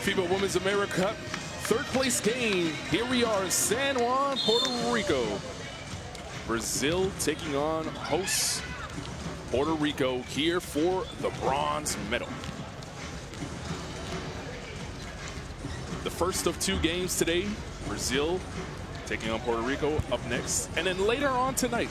FIBA Women's AmeriCup third place game. Here we are in San Juan, Puerto Rico. Brazil taking on hosts Puerto Rico here for the bronze medal. The first of two games today, Brazil taking on Puerto Rico up next. And then later on tonight,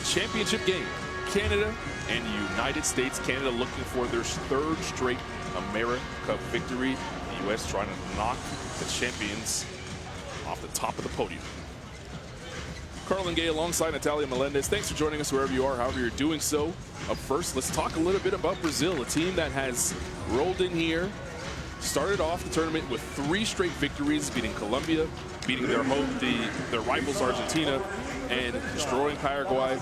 championship game, Canada and United States. Canada looking for their third straight AmeriCup victory. The U.S. trying to knock the champions off the top of the podium. Carlin Gay alongside Natalia Melendez. Thanks for joining us wherever you are, however you're doing so. Up first, let's talk a little bit about Brazil, a team that has rolled in here. Started off the tournament with 3 straight victories, beating Colombia, beating their rivals Argentina, and destroying Paraguay.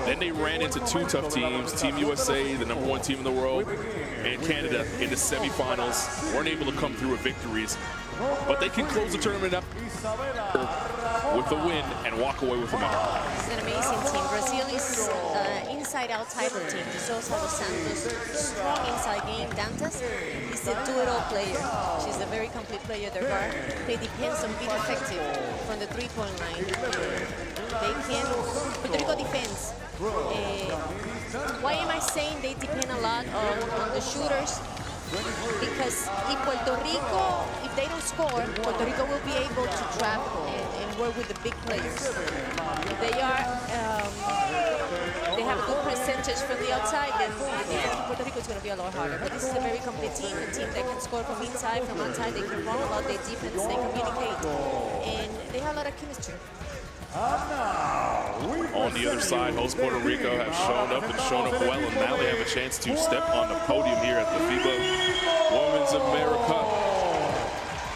Then they ran into 2 tough teams, Team USA, the #1 team in the world, and Canada in the semifinals. Weren't able to come through with victories, but they can close the tournament up with a win and walk away with a medal. It's an amazing team. Brazil is inside-out type of team. Sosa dos Santos, strong inside game. Dantas is a do-it-all player. She's a very complete player. Their guard play depends on being effective from the three-point line. They can, Puerto Rico defense. Why am I saying they depend a lot on the shooters? Because in Puerto Rico, if they don't score, Puerto Rico will be able to trap and work with the big players. If they have a good percentage from the outside, then Puerto Rico is going to be a lot harder. But this is a very complete team, a team that can score from inside, from outside. They can run a lot, they defense, they communicate, and they have a lot of chemistry. On the other side, host Puerto Rico have shown up and shown up well, and now they have a chance to step on the podium here at the FIBA Women's AmeriCup.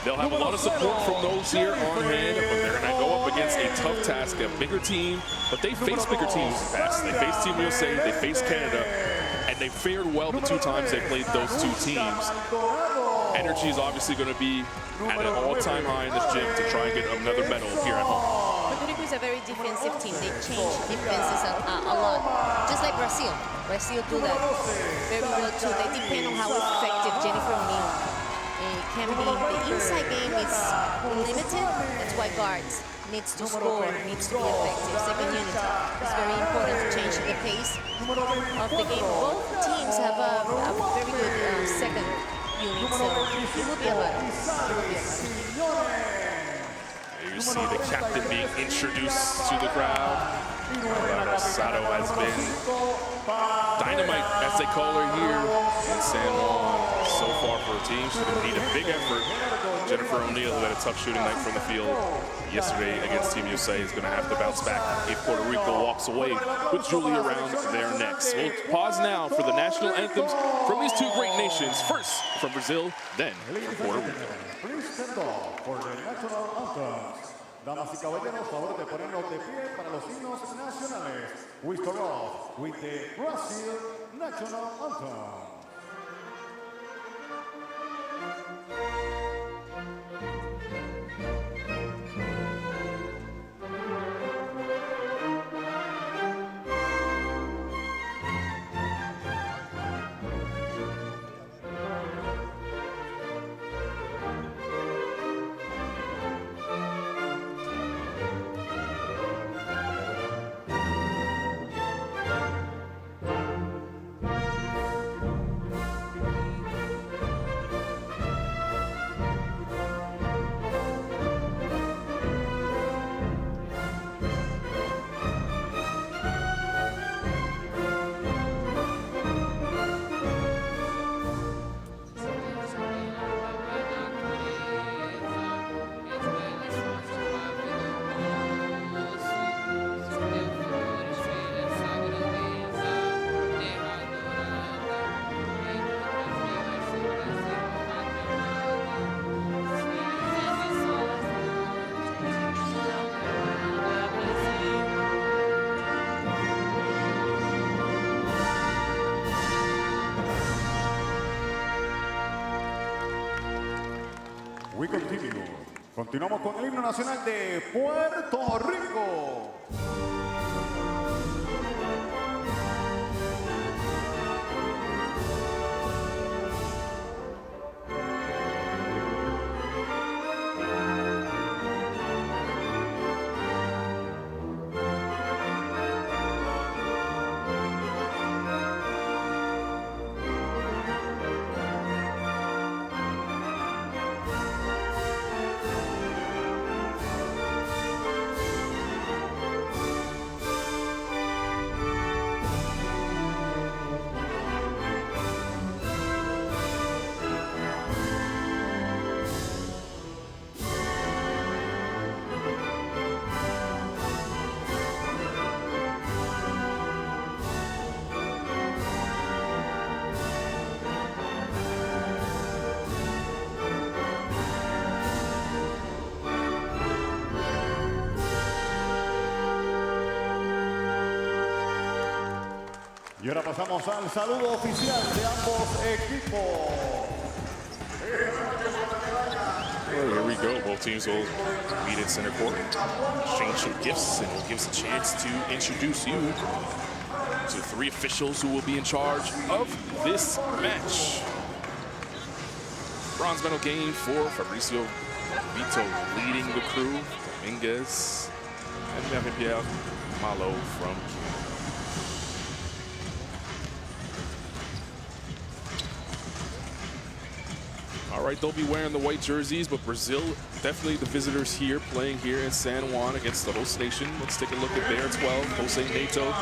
They'll have a lot of support from those here on hand, but they're going to go up against a tough task, a bigger team, but they faced bigger teams in the past. They faced Team USA, they faced Canada, and they fared well the 2 times they played those 2 teams. Energy is obviously going to be at an all-time high in this gym to try and get another medal here at home. Puerto Rico is a very defensive team. They change defenses a lot, just like Brazil. Brazil do that very well too. They depend on how effective Jennifer O'Neill can be. The inside game is limited. That's why guards needs to score, needs to be effective. Second unit is very important to change the pace of the game. Both teams have a very good second unit, so it will be a battle. You see the captain being introduced to the crowd. Rosado has been dynamite, as they call her here in San Juan. So far for her team, she's going to need a big effort. Jennifer O'Neill, who had a tough shooting night from the field yesterday against Team USA, is going to have to bounce back if Puerto Rico walks away with Julie around their necks. We'll pause now for the national anthems from these 2 great nations. First from Brazil, then from Puerto Rico. Please stand up for the national anthems. Damas y caballeros, favor de ponernos de pie para los himnos nacionales. We start off with the Brazil national anthem. We continue. Continuamos con el himno nacional de Puerto Rico. Y ahora pasamos al saludo oficial de ambos equipos. Well, here we go. Both teams will meet in center court, exchange some gifts, and it'll give us a chance to introduce you to 3 officials who will be in charge of this match. Bronze medal game for Fabricio Vito leading the crew, Dominguez, and Jean-Pierre Malo from Cuba. All right, they'll be wearing the white jerseys, but Brazil, definitely the visitors here, playing here in San Juan against the host nation. Let's take a look at their 12. Jose Neto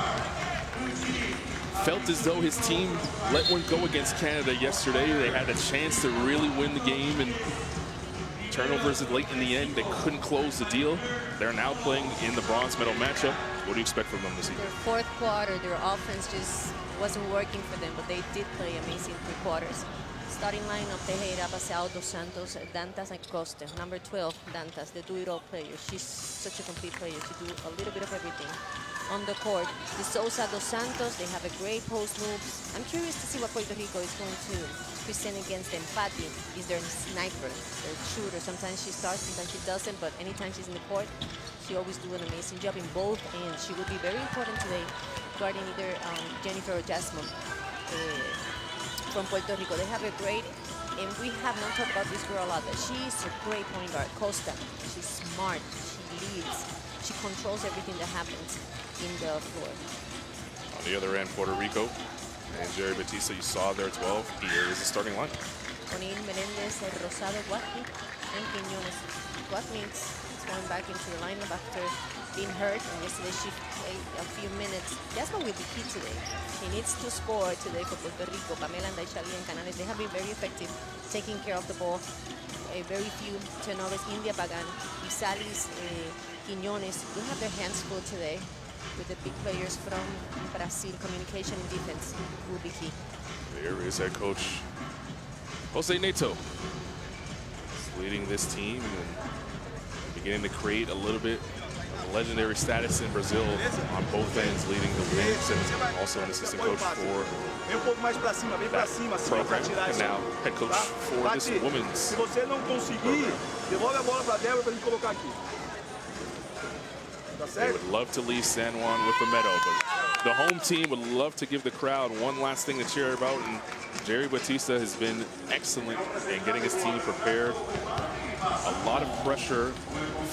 felt as though his team let one go against Canada yesterday. They had a chance to really win the game, and turnovers late in the end, they couldn't close the deal. They're now playing in the bronze medal matchup. What do you expect from them this evening? Their fourth quarter, their offense just wasn't working for them, but they did play amazing 3 quarters. Starting lineup, Tejera, Paseao, Dos Santos, Dantas, and Costa. Number 12, Dantas, the do-it-all player. She's such a complete player. She do a little bit of everything. On the court, De Sousa, Dos Santos, they have a great post move. I'm curious to see what Puerto Rico is going to present against them. Patti is their sniper, their shooter. Sometimes she starts, sometimes she doesn't, but anytime she's in the court, she always do an amazing job in both ends. She will be very important today, guarding either Jennifer or Jasmine. From Puerto Rico. They have a great, and we have not talked about this girl a lot, but she's a great point guard, Costa. She's smart, she leads, she controls everything that happens in the floor. On the other end, Puerto Rico and Jerry Batista, you saw their 12. Here is the starting line. O'Neal, Melendez, Rosado, Guatni, and Quiñones. Guatni is going back into the lineup after being hurt, and yesterday she played a few minutes. Jasmine will be key today. She needs to score today for Puerto Rico. Pamela and Daishali and Canales, they have been very effective taking care of the ball. Very few turnovers. India Pagan, Isalis, Quiñones, they have their hands full today with the big players from Brazil. Communication and defense will be key. There is head coach Jose Neto. He's leading this team and beginning to create a little bit of legendary status in Brazil on both ends, leading the men's and also an assistant coach for that program, and now head coach for this women's. They would love to leave San Juan with the medal, but the home team would love to give the crowd one last thing to cheer about, and Jerry Batista has been excellent in getting his team prepared. A lot of pressure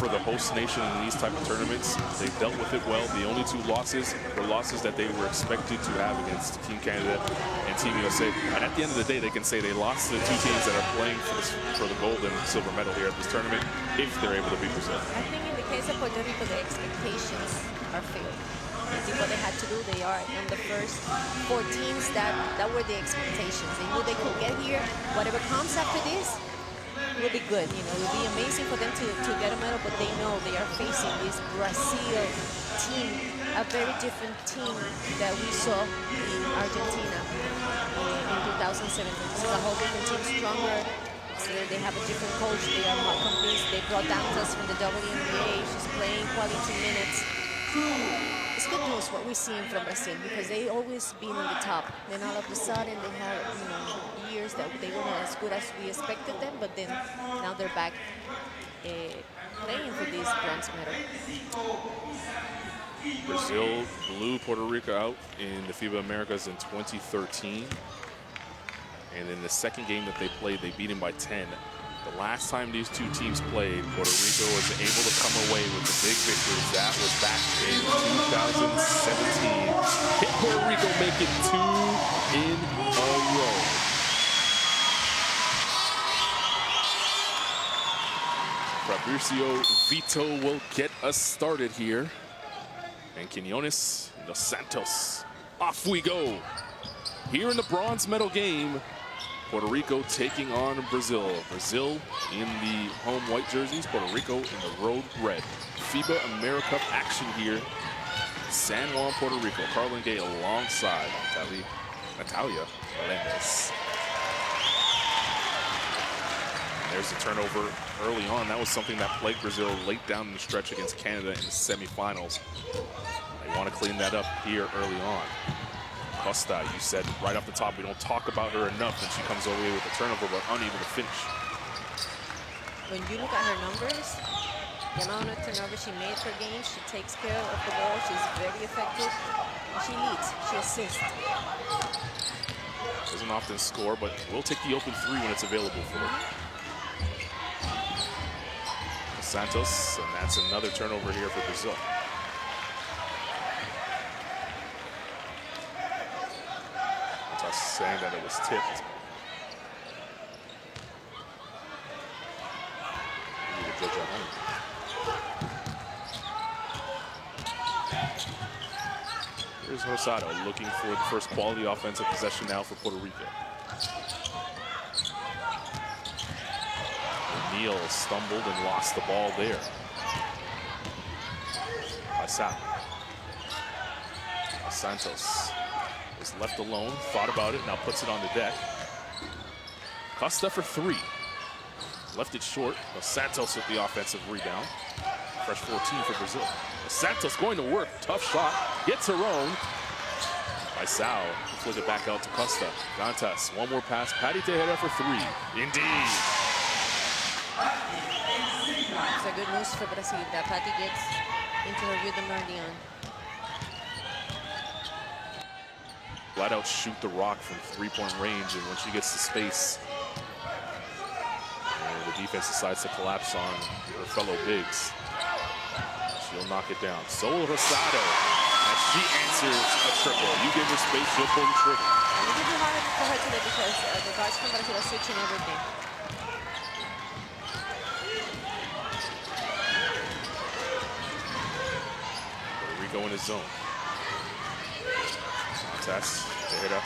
for the host nation in these type of tournaments. They dealt with it well. The only 2 losses were losses that they were expected to have against Team Canada and Team USA. And at the end of the day, they can say they lost to the 2 teams that are playing for the gold and silver medal here at this tournament if they're able to beat Brazil. I think in the case of Puerto Rico, the expectations are failed. I think what they had to do, they are on the first 4 teams that were the expectations. They knew they could get here. Whatever comes after this will be good. You know, it will be amazing for them to get a medal, but they know they are facing this Brazil team, a very different team that we saw in Argentina in 2017. This is a whole different team, stronger. So they have a different coach. They are more complete. They brought Dantas from the WNBA. She's playing quality minutes. It's good news what we're seeing from Brazil, because they always been on the top. Then all of a sudden they had years that they weren't as good as we expected them, but then now they're back playing for this bronze medal. Brazil blew Puerto Rico out in the FIBA Americas in 2013. And in the second game that they played, they beat him by 10. The last time these 2 teams played, Puerto Rico was able to come away with the big victory. That was back in 2017. Can Puerto Rico make it 2 in a row? Fabricio Vito will get us started here. And Quiñones, Dos Santos. Off we go. Here in the bronze medal game, Puerto Rico taking on Brazil. Brazil in the home white jerseys, Puerto Rico in the road red. FIBA AmeriCup action here. San Juan, Puerto Rico. Carlin Gay alongside Natalia Melendez. There's a turnover early on. That was something that plagued Brazil late down in the stretch against Canada in the semifinals. They want to clean that up here early on. Costa, you said right off the top, we don't talk about her enough, and she comes away with a turnover, but unable to finish. When you look at her numbers, the amount of turnovers she made per game, she takes care of the ball, she's very effective, and she leads, she assists. Doesn't often score, but will take the open three when it's available for her. Santos, and that's another turnover here for Brazil. Santos saying that it was tipped. We need to judge at home. Here's Rosado looking for the first quality offensive possession now for Puerto Rico. Neal stumbled and lost the ball there. Pasal. Santos was left alone, thought about it, now puts it on the deck. Costa for three. Left it short. Santos with the offensive rebound. Fresh 14 for Brazil. Santos going to work. Tough shot. Gets her own. Pasal flick it back out to Costa. Dantas, one more pass. Patty Tejeda for three. Indeed. It's a good news for Brazil that Patty gets into her rhythm early on. Flat out shoot the rock from three-point range, and when she gets the space, the defense decides to collapse on her fellow bigs. She'll knock it down. Sol Rosado, as she answers a triple. You give her space, she'll pull the trigger. And it will be hard for her today because the guards from Brazil are switching everything. Puerto Rico in his zone. Dantas, Tejeda.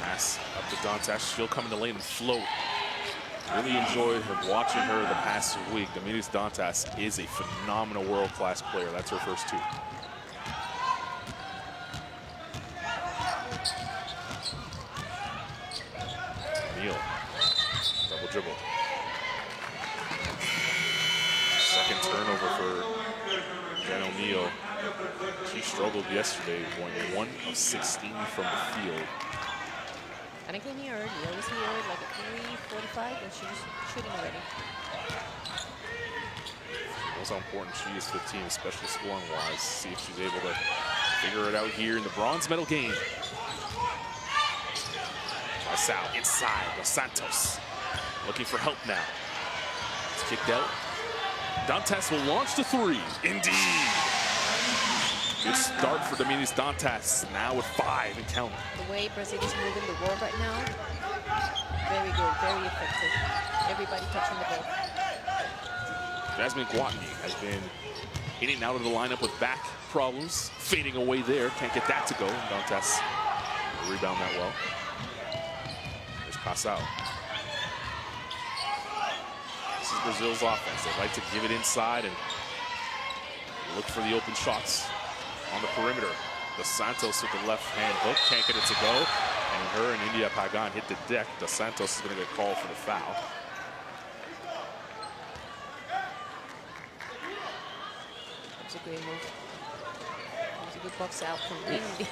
Pass up to Dantas. She'll come in the lane and float. Really enjoyed watching her the past week. Damiris Dantas is a phenomenal world-class player. That's her first two. Neal, double dribble. Second turnover for Jen O'Neal. She struggled yesterday, going 1 of 16 from the field. And I came here early. I was here like at 3:45 and she was shooting already. Knows how important she is for the team, especially scoring-wise. See if she's able to figure it out here in the bronze medal game. Pasal inside, Dos Santos. Looking for help now. It's kicked out. Dantas will launch the three. Indeed. Good start for Damiris Dantas, now with 5 and counting. The way Brazil is moving the ball right now, very good, very effective. Everybody touching the ball. Jasmine Guatney has been in and out of the lineup with back problems, fading away there. Can't get that to go. Dantas will rebound that well. There's Pasal. This is Brazil's offense. They like to give it inside and look for the open shots on the perimeter. Dos Santos with the left hand hook, can't get it to go. And her and India Pagan hit the deck. Dos Santos is going to get called for the foul. That's a great move. That's a good box out from Indy.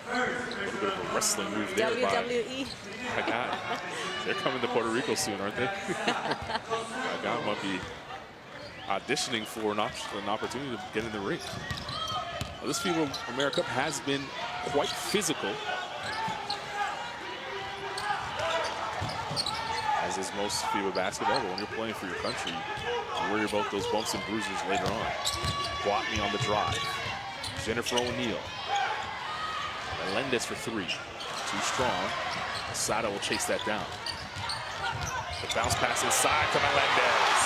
A little bit of a wrestling move there WWE. by Pagan. They're coming to Puerto Rico soon, aren't they? Pagan might be auditioning for an opportunity to get in the ring. This FIBA AmeriCup has been quite physical, as is most FIBA basketball, but when you're playing for your country, you worry about those bumps and bruises later on. Guatney on the drive. Jennifer O'Neal. Melendez for three. Too strong. Sada will chase that down. The bounce pass inside to Melendez.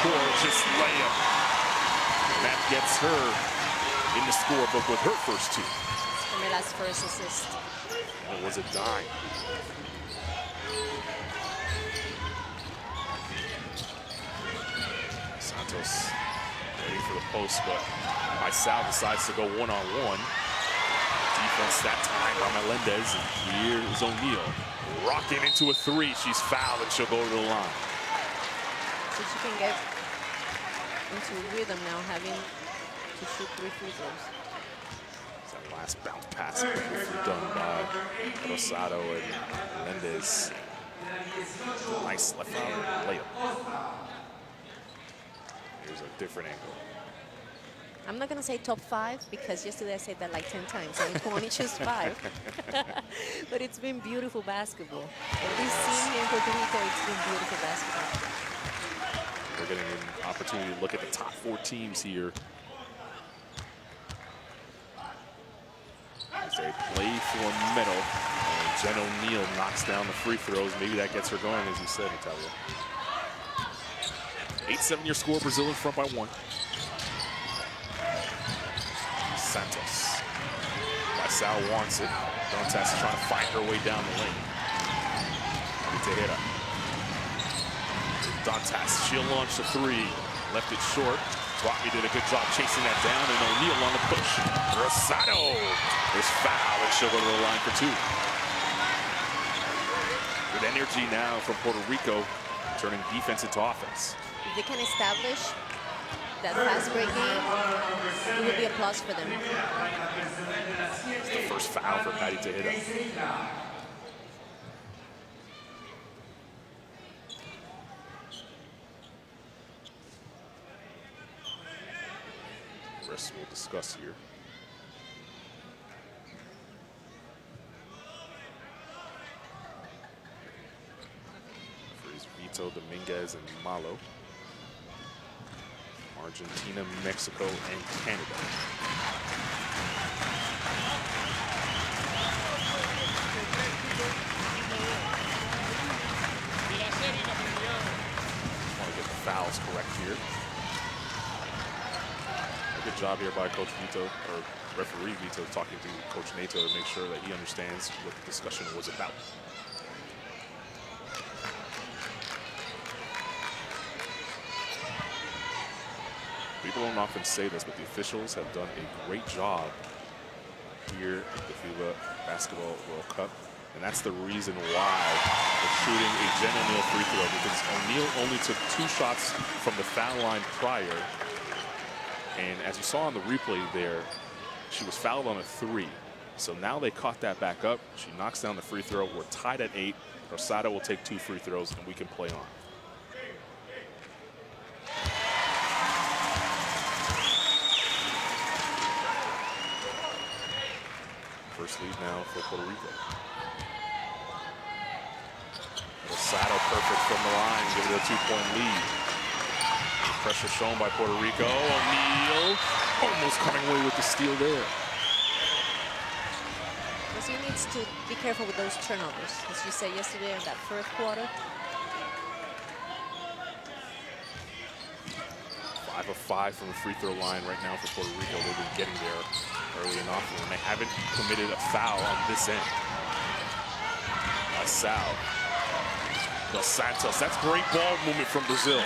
Gorgeous layup. That gets her in the scorebook with her first two. Camela's first assist. It was a dime. Santos waiting for the post, but Pasal decides to go one-on-one. Defense that time by Melendez, and here is O'Neal. Rocking into a three. She's fouled, and she'll go to the line. So she can get into rhythm now, having to shoot 3 free throws. Nice bounce pass done by Rosado and Melendez. Nice left hand layup. Here's a different angle. I'm not gonna say top 5 because yesterday I said that like 10 times. I can only choose 5. But it's been beautiful basketball. And this team here in Puerto Rico, it's been beautiful basketball. We're getting an opportunity to look at the top 4 teams here. As they play for medal. And Jen O'Neill knocks down the free throws. Maybe that gets her going, as you said, Natalia. 8-7 your score. Brazil in front by 1. Santos. Sal wants it. Dantas trying to find her way down the lane. Tejera. Dantas, she'll launch the 3. Left it short. Guatmi did a good job chasing that down, and O'Neill on the push. Rosado is foul, and she'll go to the line for 2. Good energy now from Puerto Rico, turning defense into offense. If they can establish that fast break game, it would be a plus for them. It's the first foul for Patty Tejeda. The rest we'll discuss here. Referees Vito, Dominguez, and Malo. Argentina, Mexico, and Canada. Want to get the fouls correct here. A good job here by Coach Vito, or referee Vito, talking to Coach Nato to make sure that he understands what the discussion was about. People don't often say this, but the officials have done a great job here at the FIBA Basketball World Cup. And that's the reason why they're shooting a Jen O'Neill free throw, because O'Neill only took 2 shots from the foul line prior. And as you saw on the replay there, she was fouled on a 3. So now they caught that back up. She knocks down the free throw. We're tied at 8. Rosado will take 2 free throws, and we can play on. First lead now for Puerto Rico. Rosado perfect from the line, give it a 2-point lead. Pressure shown by Puerto Rico. O'Neill almost coming away with the steal there. Brazil needs to be careful with those turnovers, as you said yesterday in that first quarter. 5 of 5 from the free throw line right now for Puerto Rico. They've been getting there early and often, and they haven't committed a foul on this end. Sal. Dos Santos. That's great ball movement from Brazil.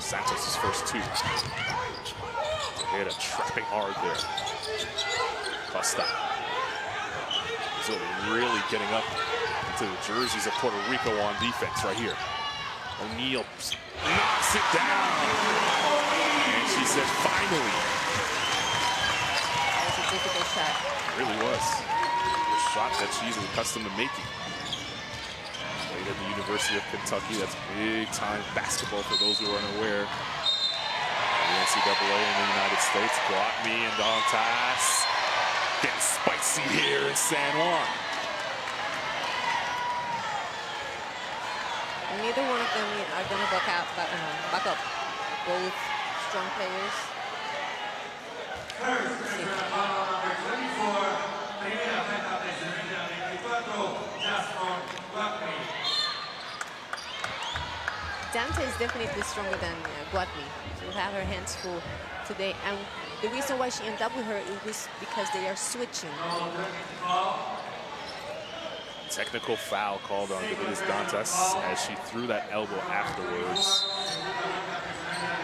Santos' first 2. Tejeda trapping hard there. Costa. Brazil really getting up into the jerseys of Puerto Rico on defense right here. O'Neill knocks it down. And she says, finally. That was a difficult shot. It really was. A shot that she's accustomed to making. Played at the University of Kentucky. That's big-time basketball for those who are unaware. The NCAA in the United States. Guatmi and Dantas getting spicy here in San Juan. Neither one of them are going to back up. Both strong players. Dante is definitely stronger than Guatmi. She'll have her hands full today. And the reason why she ended up with her was because they are switching. Technical foul called on Davidis Dantas as she threw that elbow afterwards.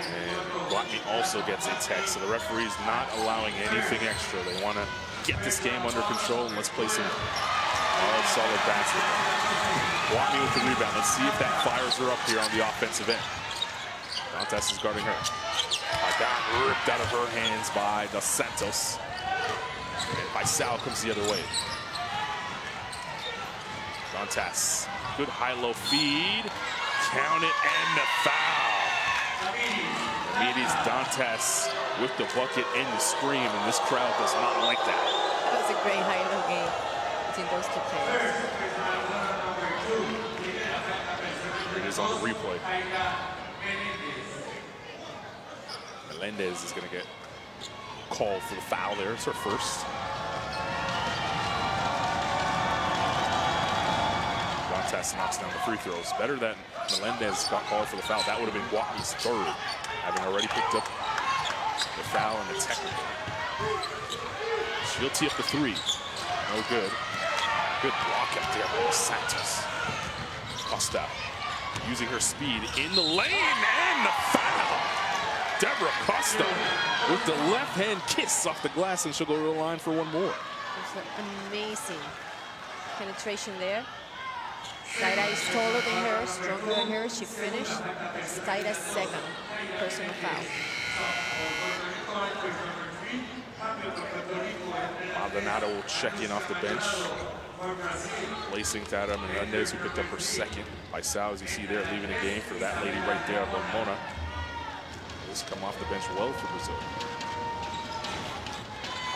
And Guatmi also gets a tech, so the referee's not allowing anything extra. They want to get this game under control, and let's play some hard, solid basketball. Guatmi with the rebound. Let's see if that fires her up here on the offensive end. Dantas is guarding her. Down, ripped out of her hands by Dos Santos. And Paisao comes the other way. Dantas, good high-low feed. Count it and the foul. Ramirez Dantas with the bucket and the scream, and this crowd does not like that. That was a great high-low game between those two players. Here it is on the replay. Melendez is going to get called for the foul there. It's her first. Dantas knocks down the free throws. Better that Melendez got called for the foul. That would have been Guapi's third, having already picked up the foul and the technical. She'll tee up the three. No good. Good block up there by Santos. Costa using her speed in the lane and the foul. Deborah Costa with the left hand kiss off the glass, and she'll go to the line for one more. It's an amazing penetration there. Zaira is taller than her, stronger than her. She finished. Zaira's second personal foul. Maldonado will check in off the bench. Lacing Tara Melendez, who picked up her second. Paisao, as you see there, leaving the game for that lady right there, Ramona. Has come off the bench well for Brazil.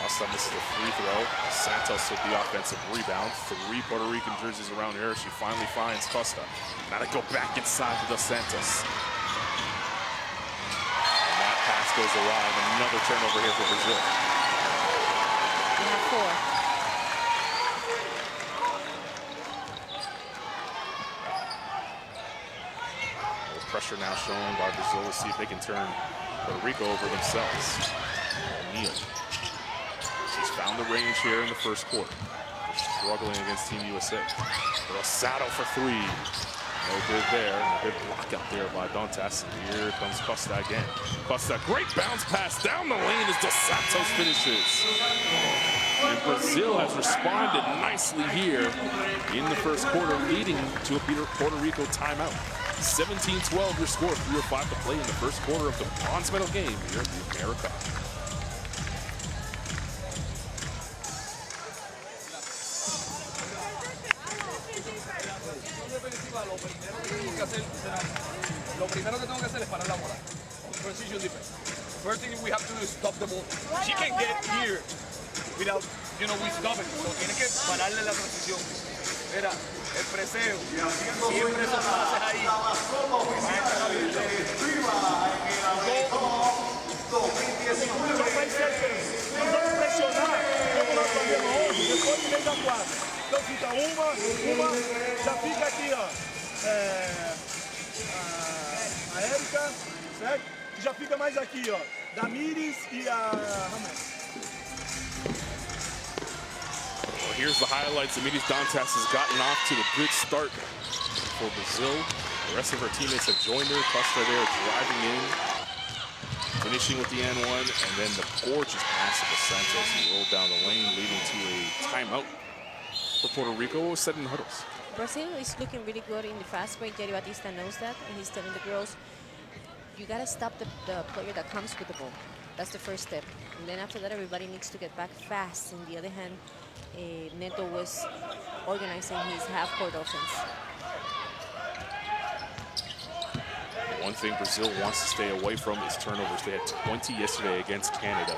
Costa misses the free throw. Santos with the offensive rebound. 3 Puerto Rican jerseys around here. She finally finds Costa. Now to go back inside to Dos Santos. And that pass goes awry. Another turnover here for Brazil. We have 4. Pressure now shown by Brazil to see if they can turn Puerto Rico over themselves. O'Neal. She's found the range here in the first quarter. They're struggling against Team USA. Rosado for 3. No good there. And a good block out there by Dantas. And here comes Costa again. Costa, great bounce pass down the lane as Dos Santos finishes. And Brazil has responded nicely here in the first quarter, leading to a Puerto Rico timeout. 17-12 your score, 3:05 to play in the first quarter of the bronze medal game here at the AmeriCup. Lo primero que tengo que hacer es parar la bola. Precision defense. First thing we have to do is stop the ball. She can get here without, we stop it. So tiene que pararle la transición. Mira, el preseo. Siempre esos pases ahí. Então fica uma, já fica aqui, ó. A Erika, certo? Já fica mais aqui, ó. Damiris e a Rames. Well, here's the highlights. Damiris Dantas has gotten off to a good start for Brazil. The rest of her teammates have joined her. Costa there driving in, finishing with the N1, and then the gorgeous pass of Dos Santos, who rolled down the lane, leading to a timeout for Puerto Rico. What was said in the huddles? Brazil is looking really good in the fast break. Jerry Batista knows that, and he's telling the girls, you got to stop the player that comes with the ball. That's the first step. And then after that, everybody needs to get back fast. On the other hand, Neto was organizing his half-court offense. One thing Brazil wants to stay away from is turnovers. They had 20 yesterday against Canada.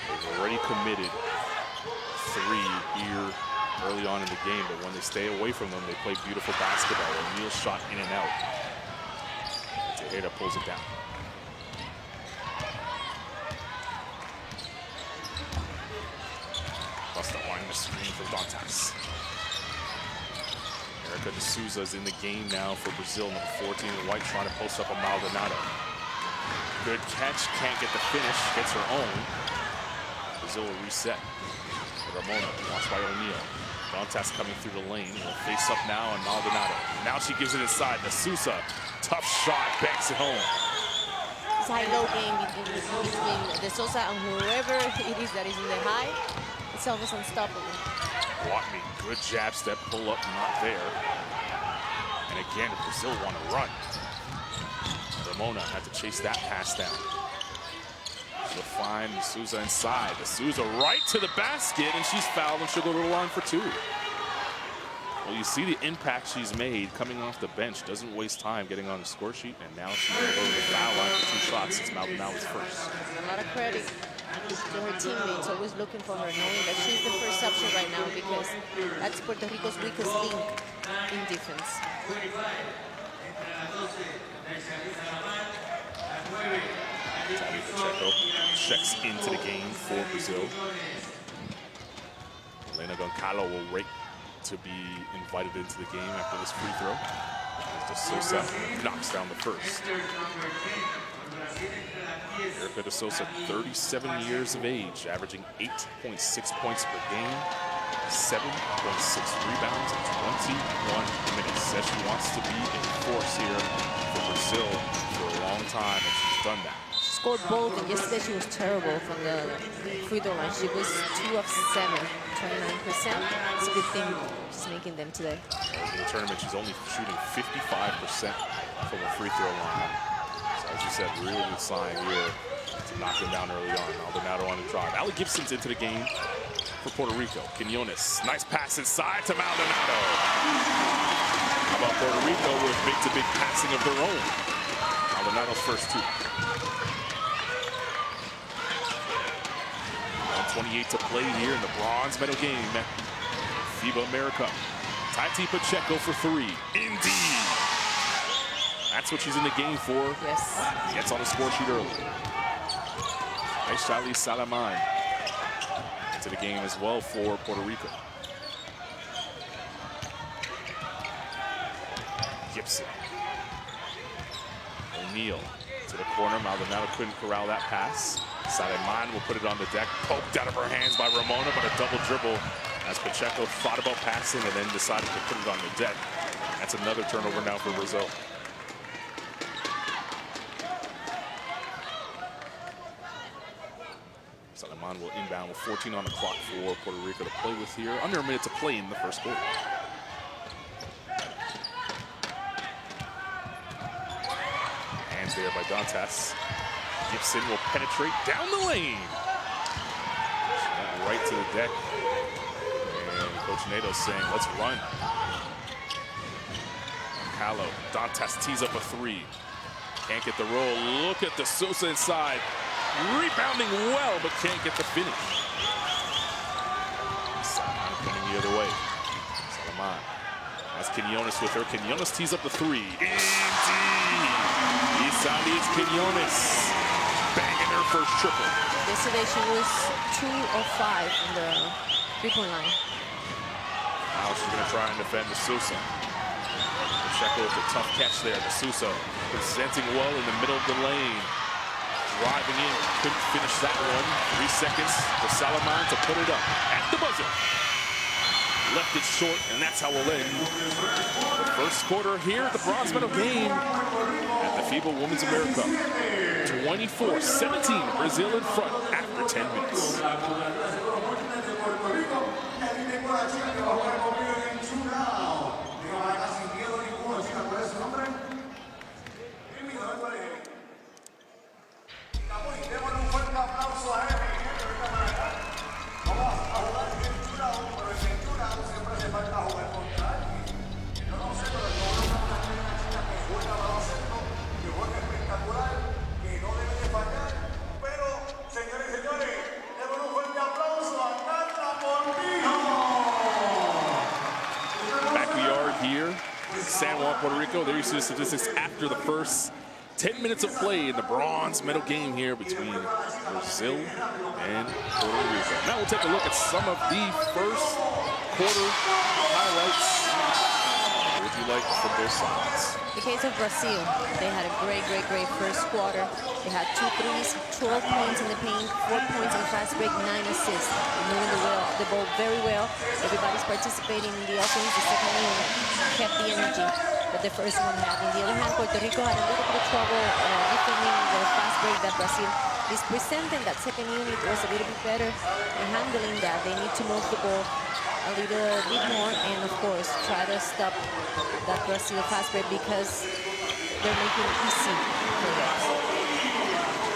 They've already committed 3 here early on in the game, but when they stay away from them, they play beautiful basketball. O'Neal shot in and out. Tejeda pulls it down. Costa wanting the screen for Dantas. Erica De Souza's in the game now for Brazil, number 14 in white, trying to post up a Maldonado. Good catch, can't get the finish, gets her own. Brazil will reset. Ramona, watched by O'Neal. Dantas coming through the lane. Will face up now on Maldonado. Now she gives it inside. De Souza, tough shot, banks it home. It's a high-low game between De Souza and whoever it is that is in the high. It's almost unstoppable. Watney, good jab step, pull up, not there. And again, Brazil want to run. Ramona had to chase that pass down. She'll find D'Souza inside. D'Souza right to the basket, and she's fouled, and she'll go to the line for 2. Well, you see the impact she's made coming off the bench. Doesn't waste time getting on the score sheet, and now she's going to go to the foul line for 2 shots. It's Maldonado's first. A lot of credit to her teammates, always looking for her, knowing that she's the first option right now because that's Puerto Rico's weakest link in defense. Pacheco checks into the game for Brazil. Elena Goncalo will wait to be invited into the game after this free throw. D'Souza knocks down the first. Erica D'Souza, 37 years of age, averaging 8.6 points per game, 7.6 rebounds in 21 minutes. Says she wants to be a force here for Brazil for a long time, and she's done that. She scored both, and yesterday she was terrible from the free throw line. She was 2 of 7, 29%. It's a good thing she's making them today. In the tournament, she's only shooting 55% from the free throw line. So as you said, really good sign here to knock them down early on. Maldonado on the drive. Allie Gibson's into the game for Puerto Rico. Quinones, nice pass inside to Maldonado. How about Puerto Rico with big-to-big passing of their own? Maldonado's first 2. 1:28 to play here in the bronze medal game at FIBA AmeriCup. Tati Pacheco for 3. Indeed. That's what she's in the game for. Yes. Gets on the score sheet early. Nice shot, Lee Salaman. Into the game as well for Puerto Rico. Gibson. O'Neal to the corner. Maldonado couldn't corral that pass. Salaman will put it on the deck. Poked out of her hands by Ramona, but a double dribble as Pacheco thought about passing and then decided to put it on the deck. That's another turnover now for Brazil. Salaman will inbound with 14 on the clock for Puerto Rico to play with here. Under a minute to play in the first quarter. Hands there by Dantas. Gibson will penetrate down the lane. Right to the deck. And Coach Nato saying, let's run. Callo. Dantas tees up a 3. Can't get the roll. Look at D'Souza inside. Rebounding well, but can't get the finish. Salaman coming the other way. Salaman has Quinones with her. Quinones tees up the 3. Indeed. Isalis Quinones banging her first triple. Yesterday she was 2 of 5 in the three-point line. Now she's going to try and defend D'Souza. Pacheco with a tough catch there. D'Souza presenting well in the middle of the lane. Driving in, couldn't finish that one. 3 seconds for Salaman to put it up at the buzzer. Left it short, and that's how we'll end the first quarter here at the bronze medal game at the FIBA Women's AmeriCup. 24-17, Brazil in front after 10 minutes. San Juan, Puerto Rico. There you see the statistics after the first 10 minutes of play in the bronze medal game here between Brazil and Puerto Rico. Now we'll take a look at some of the first quarter highlights. What would you like from both sides? In the case of Brazil, they had a great first quarter. They had 2 threes, 12 points in the paint, 4 points in fast break, 9 assists. They're moving the ball very well. Everybody's participating in the offense. The second unit kept the energy that the first one had. On the other hand, Puerto Rico had a little bit of trouble defending the fast break that Brazil is presenting. That second unit was a little bit better in handling that. They need to move the ball a little bit more and, of course, try to stop that Brazil fast break because they're making it easy for us.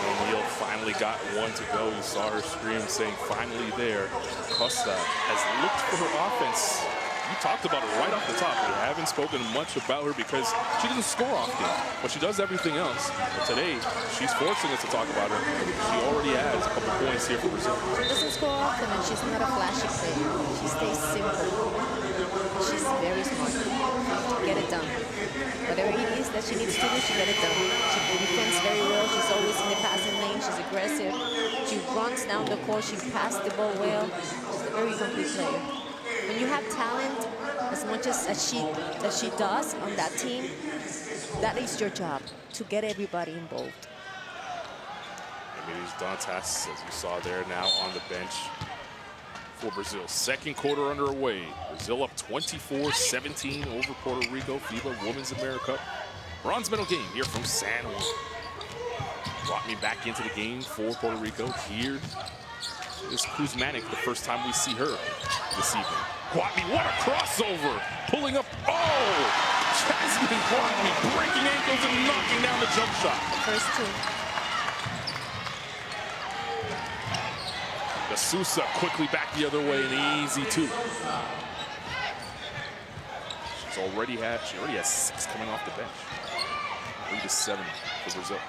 O'Neal finally got one to go. You saw her scream saying, finally there. Costa has looked for her offense. You talked about it right off the top. We haven't spoken much about her because she doesn't score often, but she does everything else. But today, she's forcing us to talk about her. She already has a couple points here for Brazil. She doesn't score often, and she's not a flashy player. She stays simple. She's very smart to get it done. Whatever it is that she needs to do, she get it done. She defends very well. She's always in the passing lane. She's aggressive. She runs down the court. She passes the ball well. She's a very complete player. When you have talent, as much as she does on that team, that is your job, to get everybody involved. Emily's Dantas, as you saw there, now on the bench for Brazil. Second quarter underway. Brazil up 24-17 over Puerto Rico, FIBA Women's AmeriCup bronze medal game here from San Juan. Brought me back into the game for Puerto Rico. Here is Kuzmanic, the first time we see her this evening. Guatney, what a crossover! Pulling up, oh! Jasmine Guatney breaking ankles and knocking down the jump shot. First two. The Sousa quickly back the other way, an easy two. She already has 6 coming off the bench. 3-7 for Brazil.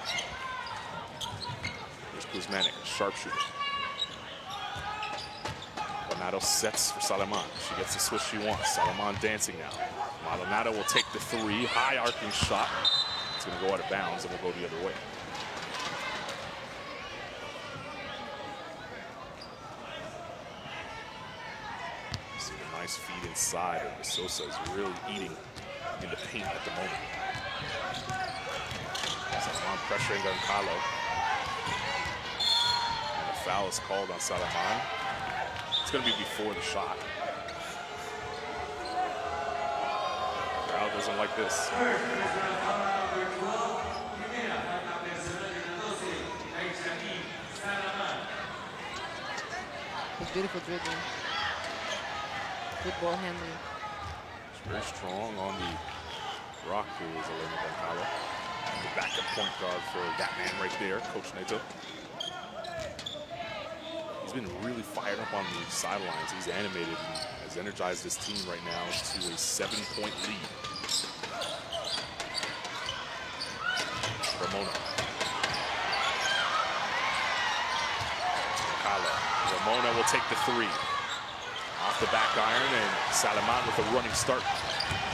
Here's Kuzmanic, sharpshooter. Maldonado sets for Salaman. She gets the switch she wants. Salaman dancing now. Maldonado will take the three. High arcing shot. It's going to go out of bounds and will go the other way. See a nice feed inside. And Sosa is really eating in the paint at the moment. Salaman pressuring Goncalo. And the foul is called on Salaman. It's going to be before the shot. Crowd doesn't like this. It's beautiful dribbling. Good ball handling. She's very strong on the rock here is Elena Goncalo. The backup point guard for that man right there, Coach Neto. He's been really fired up on the sidelines. He's animated and has energized his team right now to a 7-point lead. Ramona. Ramona will take the three. Off the back iron, and Salaman with a running start.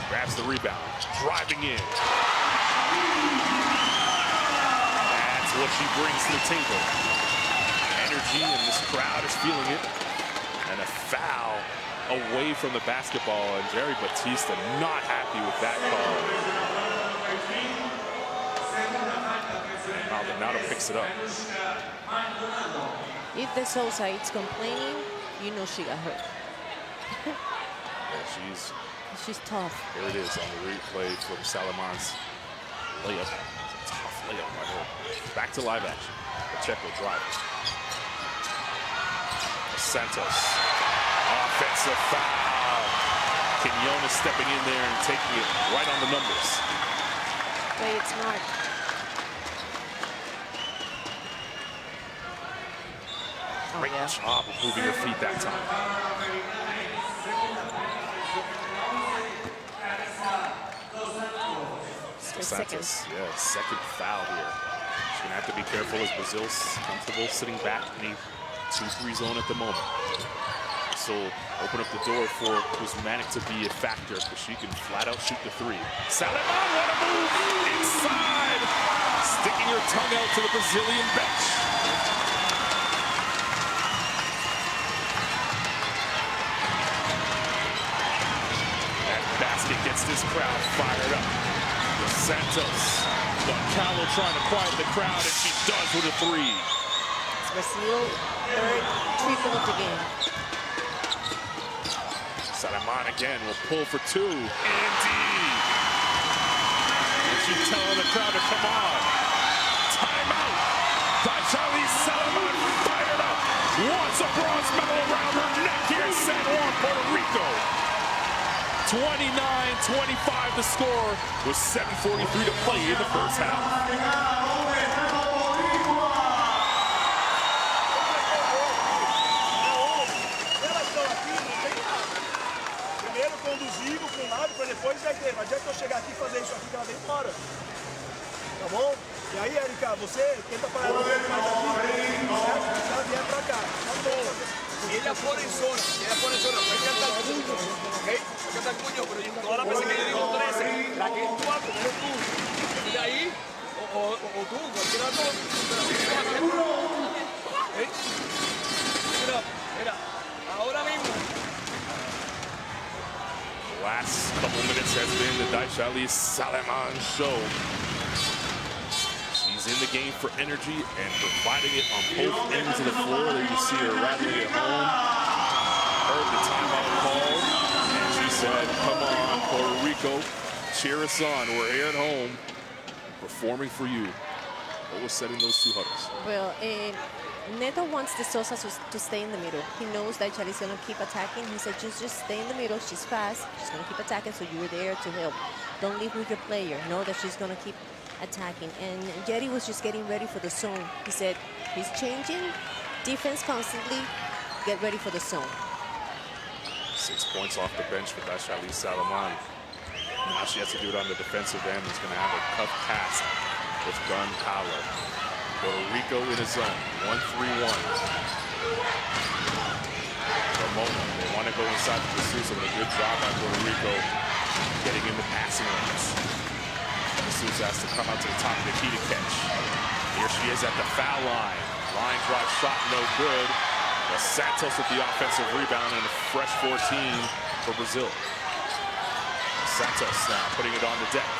Grabs the rebound, driving in. That's what she brings to the table. Energy, and this crowd is feeling it. And a foul away from the basketball, and Jerry Batista not happy with that call. And Maldonado picks it up. If the Sosa is complaining, you know she got hurt. Yeah, she's tough. Here it is on the replay from Salaman's layup. It's a tough layup by her. Back to live action. Pacheco driving. Santos. Offensive foul. Quinones stepping in there and taking it right on the numbers. Play it smart. Great job of moving her feet that time. Santos, yeah, second foul here. She's gonna have to be careful as Brazil's comfortable sitting back in the 2-3 zone at the moment. This will open up the door for Kuzmanic to be a factor because she can flat out shoot the three. Salaman, what a move! Inside! Sticking her tongue out to the Brazilian bench. That basket gets this crowd fired up. Santos, Goncalo trying to quiet the crowd, and she does with a three. It's Brazil, third triple of the game. Salaman again will pull for two. Indeed. And she's telling the crowd to come on. Timeout. Dajali Salaman fired up. Wants a bronze medal around her neck here in San Juan, Puerto Rico. 29-25 the score with 7:43 to play in the first half. Primeiro conduzido para um lado para depois inverter. Não adianta eu chegar aqui e fazer isso aqui que ela vem embora. Tá bom? E aí, Erika, você tenta parar ela mais aqui, certo? Se ela vier pra cá, tá bom. Si ella pone zona, puede cantar el puño, ¿ok? Puede cantar el puño, pero todas las veces que yo digo 13, la que tú haces, eres tú. Y de ahí, o tú, cualquiera de los dos, ¿ok? Mira, ahora mismo. Last couple minutes has been the Daishali Salaman show. She's in the game for energy and providing it on both ends of the floor. There you see her rattling at home. Heard the timeout call, and she said, come on, Puerto Rico, cheer us on. We're here at home, performing for you. What was said in those two huddles? Well, Neto wants the Sosa to stay in the middle. He knows that Chali's going to keep attacking. He said, just stay in the middle. She's fast. She's going to keep attacking, so you're there to help. Don't leave with your player. Know that she's going to keep attacking. And Jerry was just getting ready for the zone. He said, he's changing defense constantly. Get ready for the zone. 6 points off the bench for Daishali Salaman. Now she has to do it on the defensive end. He's going to have a cup pass with Gun Paolo. Puerto Rico in a zone, 1-3-1. Ramona, they want to go inside the D'Souza, but a good job by Puerto Rico getting in the passing lanes. D'Souza has to come out to the top of the key to catch. Here she is at the foul line. Line drive shot, no good. But Santos with the offensive rebound and a fresh 14 for Brazil. Santos now putting it on the deck.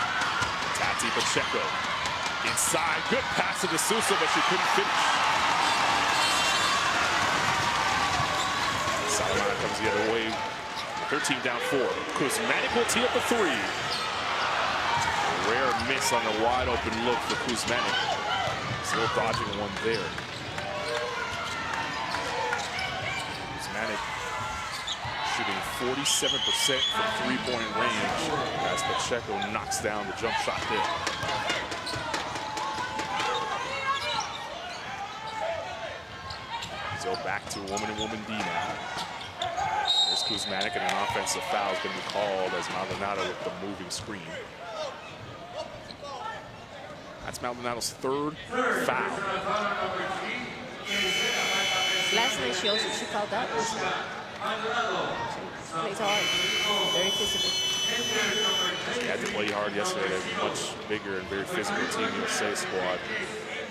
Tati Pacheco. Inside, good pass to D'Souza, but she couldn't finish. Salaman comes the other way. 13 down 4. Kuzmanic will tee up a 3. A rare miss on the wide open look for Kuzmanic. Still dodging one there. Kuzmanic shooting 47% from three-point range as Pacheco knocks down the jump shot there. So back to woman-and-woman D now. There's Kuzmanic, and an offensive foul has been called as Maldonado with the moving screen. That's Maldonado's third foul. Last night she fouled that. She plays hard, very physical. She had to play hard yesterday. They're a much bigger and very physical Team USA squad.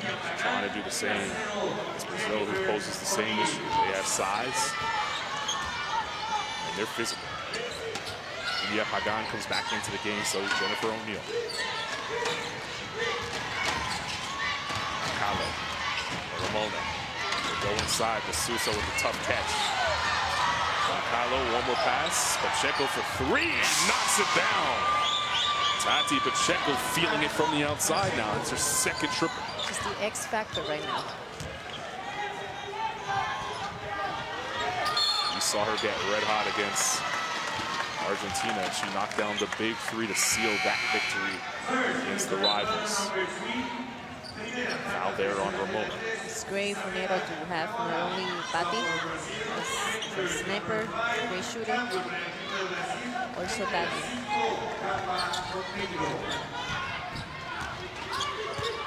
She's trying to do the same. It's Brazil who poses the same issue. They have size, and they're physical. India Pagan comes back into the game, so is Jennifer O'Neal. Kahlo, Ramona. They go inside. D'Souza with the tough catch. Kahlo, one more pass. Pacheco for 3, knocks it down. Tati Pacheco feeling it from the outside now. It's her second triple. She's the X factor right now. We saw her get red hot against Argentina, and she knocked down the big 3 to seal that victory against the rivals. Foul there on Ramona. It's great for Neto to have not only Patti as a sniper, great shooter, also Patti.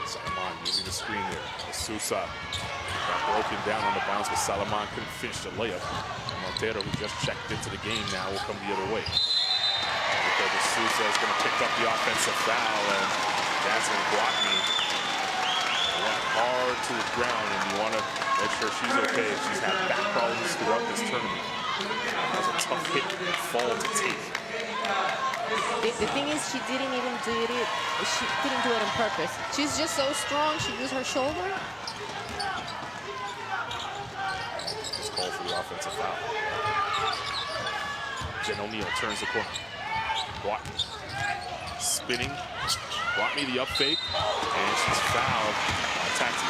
Salaman using the screen there. D'Souza got broken down on the bounce, but Salaman couldn't finish the layup. Montero, who just checked into the game now, will come the other way. Because D'Souza is going to pick up the offensive foul, and Jasmine Guatney went hard to the ground, and you want to make sure she's okay. She's had back problems throughout this tournament. That was a tough hit fall to take. The thing is, she didn't even do it. She didn't do it on purpose. She's just so strong. She used her shoulder. Just call for the offensive foul. Jen O'Neal turns the corner. Guatney spinning. Guatney the up fake, and she's fouled by Tati.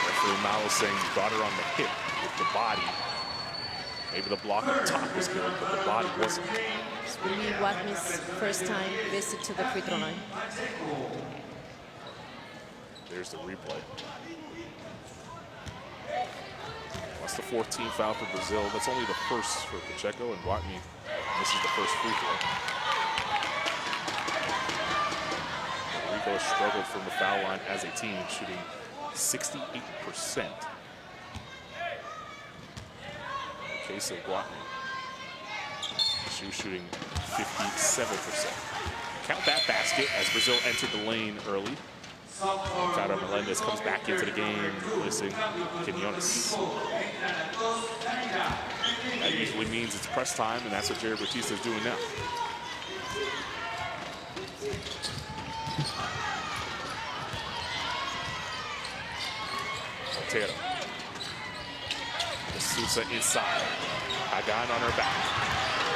Referee Malo saying you got her on the hip with the body. Maybe the block up top was good, but the body wasn't. It's really Watney's first time visit to the free throw line. There's the replay. That's the 14th foul for Brazil. That's only the first for Pacheco, and Watney misses the first free throw. Puerto Rico has struggled from the foul line as a team, shooting 68%. In the case of Watney, she was shooting 57%. Count that basket as Brazil entered the lane early. Ricardo Melendez comes back into the game, missing Quinones. That usually means it's press time, and that's what Jared Batista is doing now. Montero. De Sousa inside. Pagan on her back.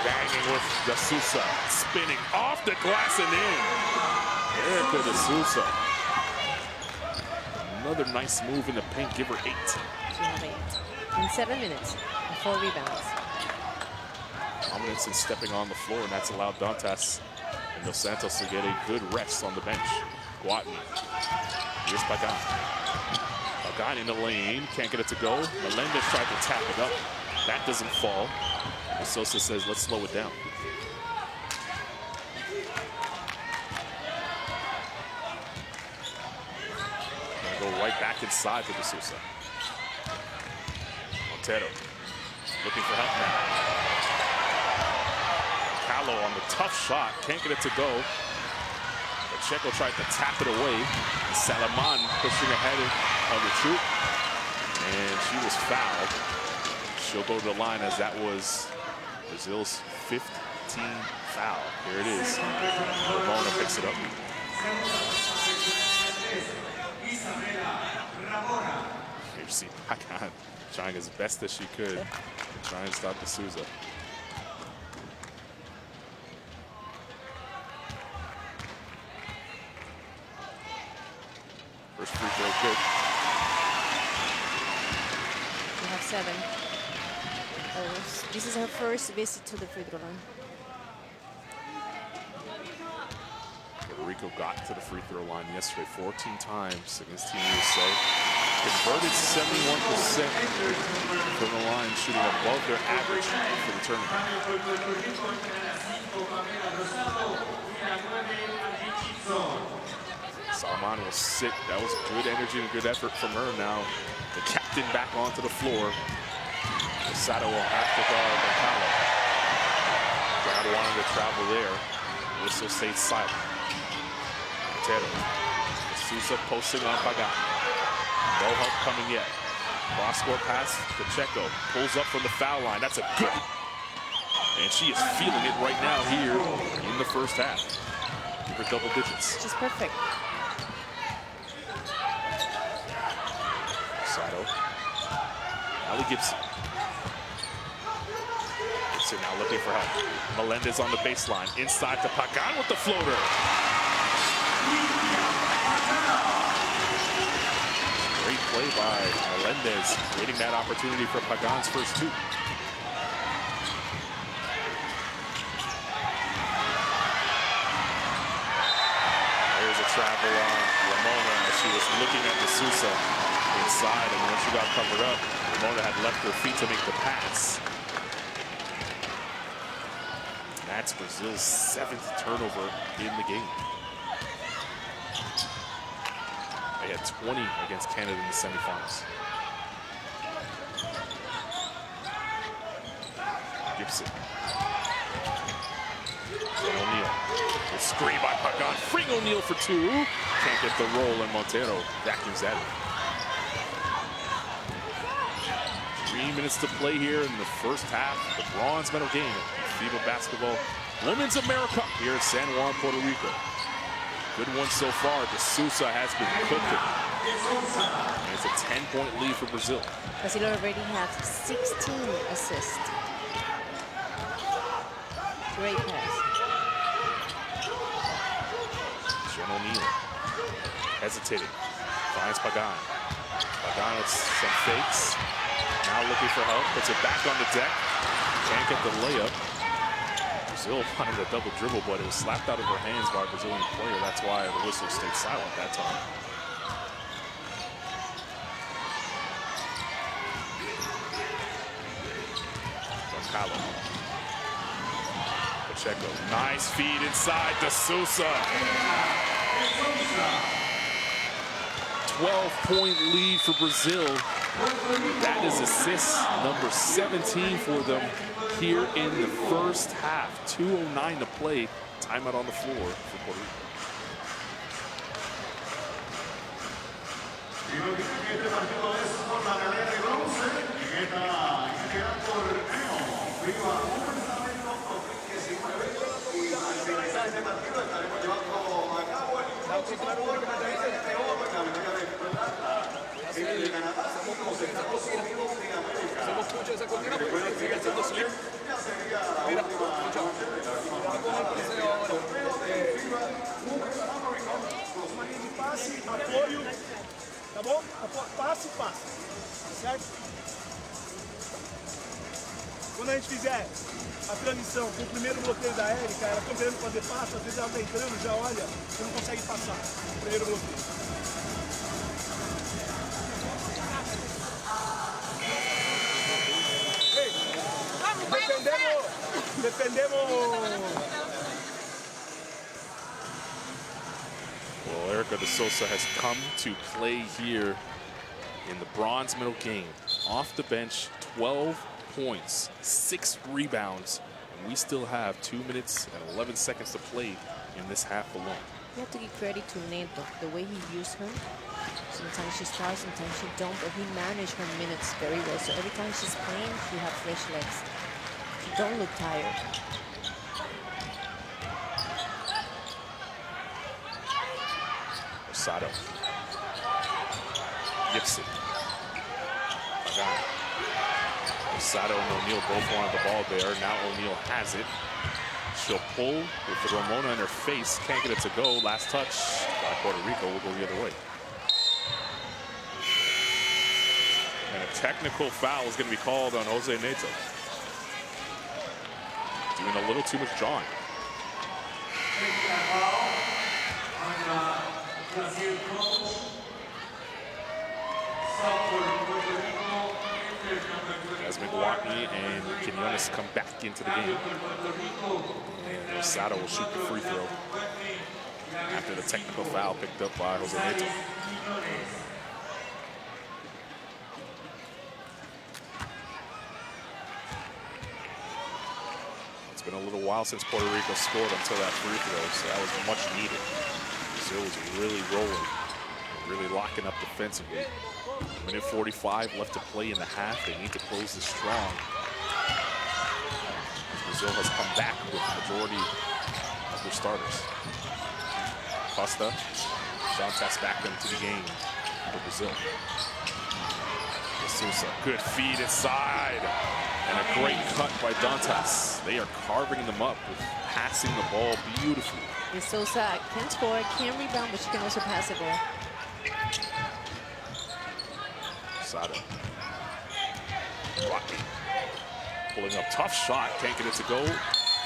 Banging with De Sousa. Spinning off the glass and in. Erica De Sousa. Another nice move in the paint. Give her 8. She has 8 in 7 minutes and 4 rebounds. Dominance and stepping on the floor, and that's allowed Dantas and Dos Santos to get a good rest on the bench. Guatney. Here's Pagan. Pagan in the lane. Can't get it to go. Melendez tried to tap it up. That doesn't fall. And Sosa says, let's slow it down. Go right back inside to De Sousa. Montero looking for help now. Callo on the tough shot, can't get it to go. Pacheco tried to tap it away. Salaman pushing ahead of the troop. And she was fouled. She'll go to the line as that was Brazil's 15th foul. Here it is. Ramona picks it up. Here you see Pagan trying as best as she could to try and stop De Sousa. First free throw good. We have 7. This is her first visit to the free throw line. Puerto Rico got to the free throw line yesterday 14 times against Team USA. Converted 71% from the line, shooting above their average for the tournament. Salman was sick. That was good energy and good effort from her. Now the captain back onto the floor. Sato will have to guard Mercado. Brad wanted to travel there. Whistle stayed silent. Montero. De Sousa posting on Pagan. No help coming yet. Cross-court pass. Pacheco pulls up from the foul line. That's a good. And she is feeling it right now here in the first half. Give her double digits. She's perfect. Sato. Ali Gibson. Gibson now looking for help. Melendez on the baseline. Inside to Pagan with the floater. Great play by Melendez, creating that opportunity for Pagan's first 2. There's a travel on Ramona as she was looking at De Sousa inside, and when she got covered up, Ramona had left her feet to make the pass. That's Brazil's 7th turnover in the game. They had 20 against Canada in the semifinals. Gibson. And O'Neal. The screen by Pagan. Freeing O'Neal for 2. Can't get the roll, and Montero vacuums that in. 3 minutes to play here in the first half. The bronze medal game at FIBA basketball Women's AmeriCup here in San Juan, Puerto Rico. Good one so far. De Sousa has been cooking. And it's a 10-point lead for Brazil. Brazil already has 16 assists. Great pass. Jen O'Neal hesitating. Finds Pagan. Pagan with some fakes. Now Now looking for help, puts it back on the deck. Can't get the layup. Brazil wanted a double dribble, but it was slapped out of her hands by a Brazilian player. That's why the whistle stayed silent that time. Pacheco, nice feed inside to Sousa. 12-point lead for Brazil. That is assist number 17 for them here in the first half. 2:09 to play. Timeout on the floor for Puerto Hacemos mucho esa cortina porque sigue haciendo slip. Mira, escucha. Uma linha de passe, apoio, tá bom? Passe, passe, certo? Quando a gente fizer a transição com o primeiro bloqueio da Érica, ela está querendo fazer passe, às vezes ela está entrando, já olha, você não consegue passar o primeiro bloqueio. Well, Erica de Sousa has come to play here in the bronze medal game. Off the bench, 12 points, 6 rebounds, and we still have 2 minutes and 11 seconds to play in this half alone. You have to give credit to Neto, the way he used her. Sometimes she starts, sometimes she don't, but he managed her minutes very well. So every time she's playing, she has fresh legs. She don't look tired. Osado. Gibson. Osado and O'Neal both wanted the ball there. Now O'Neal has it. She'll pull with the Ramona in her face. Can't get it to go. Last touch by Puerto Rico will go the other way. And a technical foul is going to be called on Jose Neto. Doing a little too much jawing. As McWatney and Quinones come back into the game. And Osado will shoot the free throw after the technical foul picked up by Jose Neto. It's been a little while since Puerto Rico scored until that free throw, so that was much needed. Brazil was really rolling, really locking up defensively. Minute 45 left to play in the half. They need to close this strong. Brazil has come back with the majority of their starters. Costa, Dantas back into the game for Brazil. Sousa, good feed inside. And a great cut by Dantas. They are carving them up with passing the ball beautifully. And Sousa can score, can rebound, but she can also pass the ball. Sada. Rocky. Pulling up, tough shot, can't get it to go.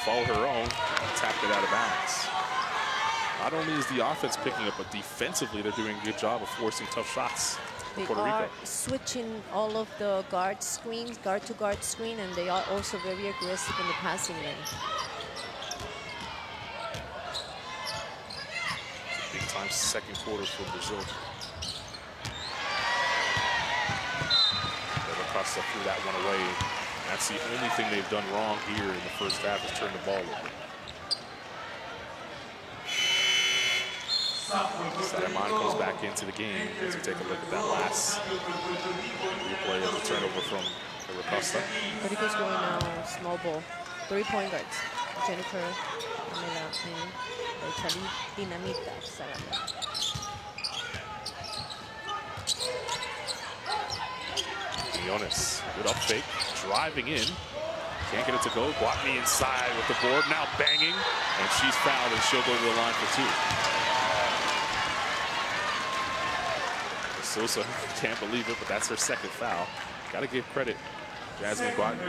Follow her own, tapped it out of bounds. Not only is the offense picking up, but defensively they're doing a good job of forcing tough shots for Puerto Rico. They are switching all of the guard screens, guard to guard screen, and they are also very aggressive in the passing lane. Big time second quarter for Brazil. Costa threw that one away. That's the only thing they've done wrong here in the first half is turn the ball over. Saramon comes back into the game as we take a look at that last replay of the turnover from Costa. Puerto Rico's going now small ball. 3 point guards. Jennifer, Pamela, and Charlie Dinamita Saramon. Quinones, good up fake, driving in. Can't get it to go. Guatney inside with the board, now banging. And she's fouled and she'll go to the line for 2. Sosa can't believe it, but that's her second foul. Got to give credit. Jasmine Button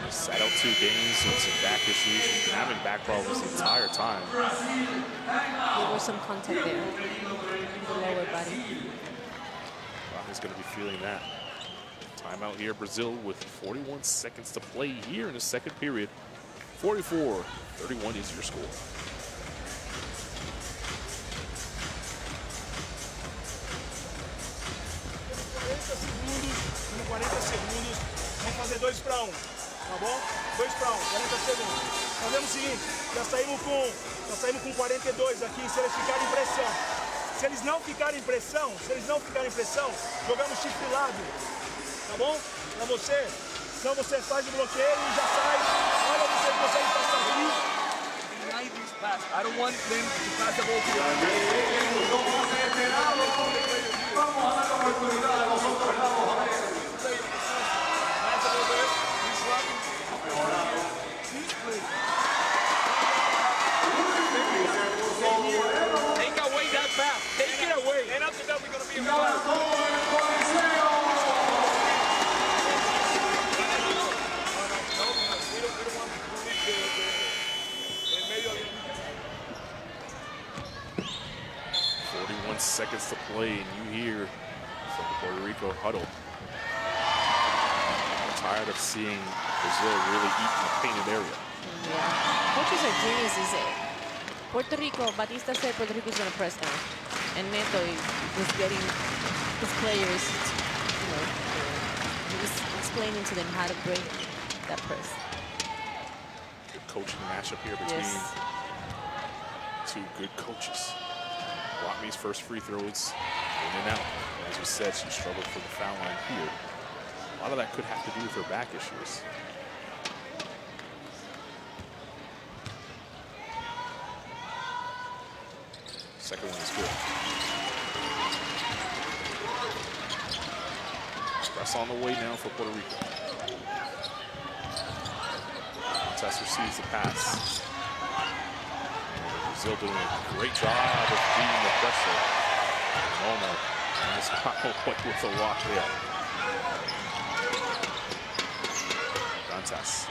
sat out 2 games with some back issues. She's been having back problems the entire time. There was some contact there in the lower body. Rodney's going to be feeling that. Timeout here, Brazil, with 41 seconds to play here in the second period. 44-31 is your score. Em 40 segundos, vamos fazer 2 para 1, tá bom? 2 para 1, 40 segundos. Fazemos o seguinte, já saímos com 42 aqui, se eles ficarem em pressão. Se eles não ficarem em pressão, jogamos chifrelado, tá bom? Para você, então você faz o bloqueio e já sai. Olha, você consegue passar aqui. Deny this pass. I don't want them to pass the ball to the Vamos a dar la oportunidad a nosotros, vamos a ver. Take away that pass. Take it away. And after that, we're going to be in the Seconds to play, and you hear from the Puerto Rico huddle. I'm tired of seeing Brazil really eat in the painted area. Yeah. Coaches are geniuses. Puerto Rico, Batista said Puerto Rico is going to press down. And Neto was getting his players, you know, he was explaining to them how to break that press. Good coaching matchup here between two good coaches. Watney's first free throws in and out. As we said, she struggled for the foul line here. A lot of that could have to do with her back issues. Second one is good. Press on the way now for Puerto Rico. Tess receives the pass. Brazil doing a great job of beating the pressure. Momo almost got away with a walk there. Dantas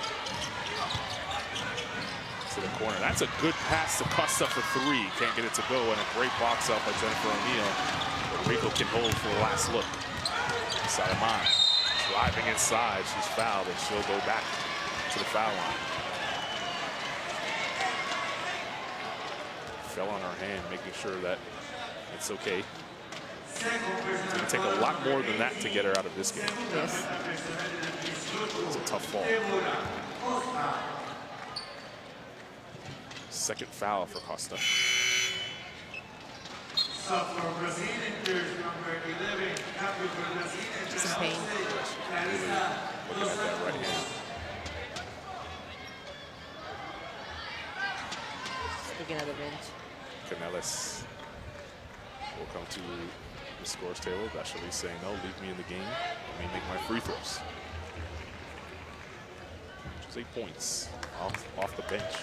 to the corner. That's a good pass to Costa for 3. Can't get it to go, and a great box out by Jennifer O'Neal. Puerto Rico can hold for the last look. Salaman driving inside. She's fouled, and she'll go back to the foul line. Fell on her hand, making sure that it's okay. It's going to take a lot more than that to get her out of this game. Yes. It's a tough fall. Second foul for Costa. She's in pain. Looking at that right hand. Looking at the bench. Canellis will come to the scores table. Bashley saying, no, leave me in the game. Let me make my free throws. Just 8 points off the bench.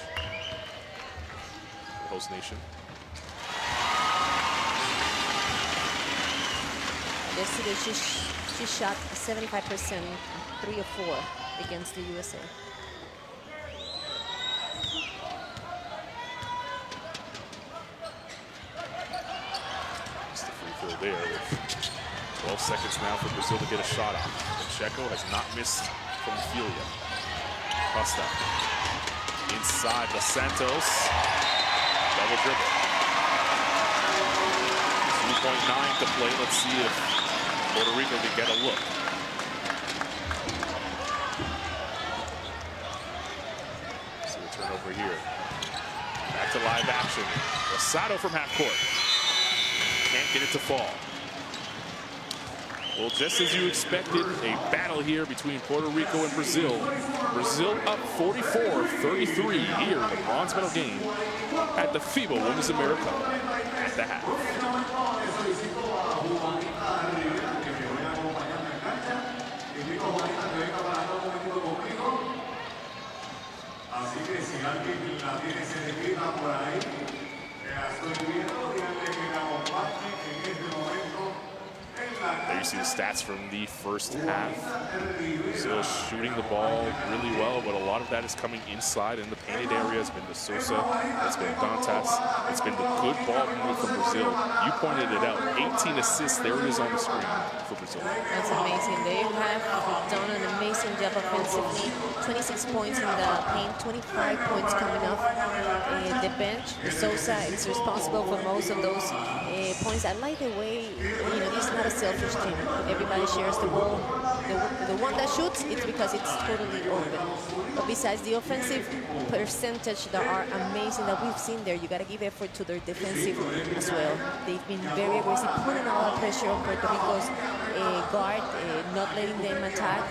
The host nation. Yesterday she shot 75%, 3 of 4 against the USA. There with 12 seconds now for Brazil to get a shot off. Pacheco has not missed from the field yet. Costa inside Los Santos. Double dribble. 2.9 to play. Let's see if Puerto Rico can get a look. See a turnover here. Back to live action. Rosado from half court. Can't get it to fall. Well, just as you expected, a battle here between Puerto Rico and Brazil. Brazil up 44-33 here in the bronze medal game at the FIBA Women's AmeriCup at the half. Así que si alguien la tiene cerquita por ahí, que la estoy viendo, díganle que la comparten en este There you see the stats from the first half. Brazil shooting the ball really well, but a lot of that is coming inside in the painted area. It's been the Sosa, it's been Dantas, it's been the good ball movement from Brazil. You pointed it out, 18 assists, there it is on the screen for Brazil. That's amazing. They have done an amazing job offensively. 26 points in the paint, 25 points coming off the bench. Sosa is responsible for most of those points. I like the way, this is not a selfish team. Everybody shares the ball. The one that shoots, it's because it's totally open. But besides the offensive percentage that are amazing that we've seen there, you got to give effort to their defensive as well. They've been very aggressive, putting a lot of pressure on Puerto Rico's guard, not letting them attack.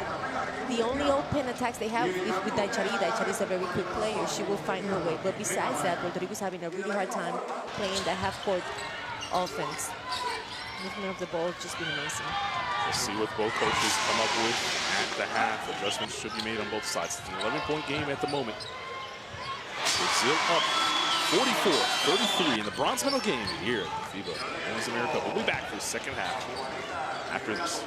The only open attacks they have is with Daichari. Daichari is a very quick player. She will find her way. But besides that, Puerto Rico is having a really hard time playing the half-court offense. Movement of the ball has just been amazing. We'll see what both coaches come up with at the half. Adjustments should be made on both sides. It's an 11-point game at the moment. Brazil up 44-33 in the bronze medal game here at the FIBA Women's AmeriCup. We'll be back for the second half after this.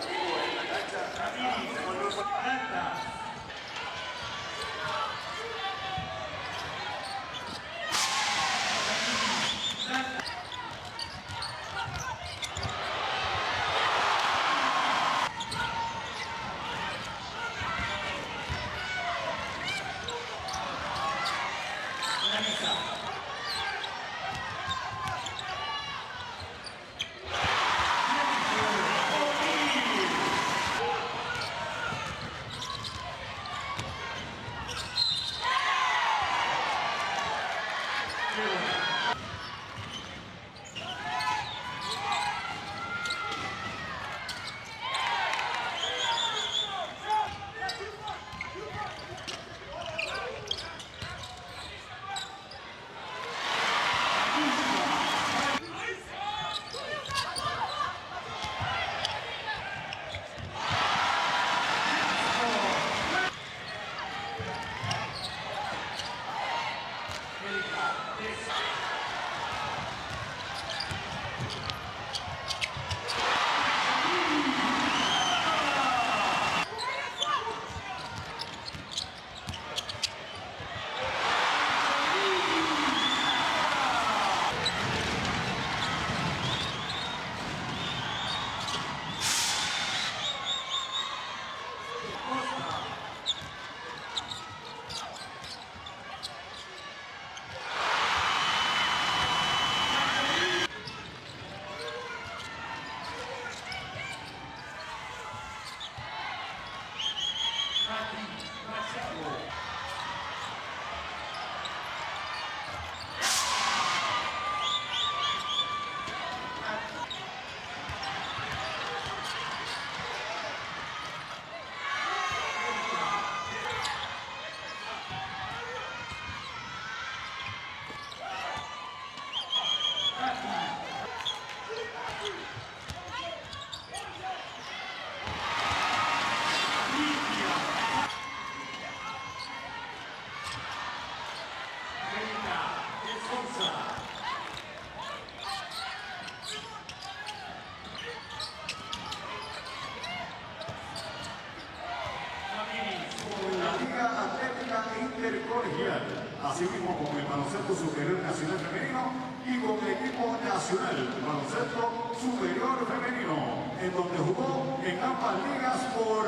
Asimismo con el baloncesto superior nacional femenino y con el equipo nacional baloncesto superior femenino, en donde jugó en ambas ligas por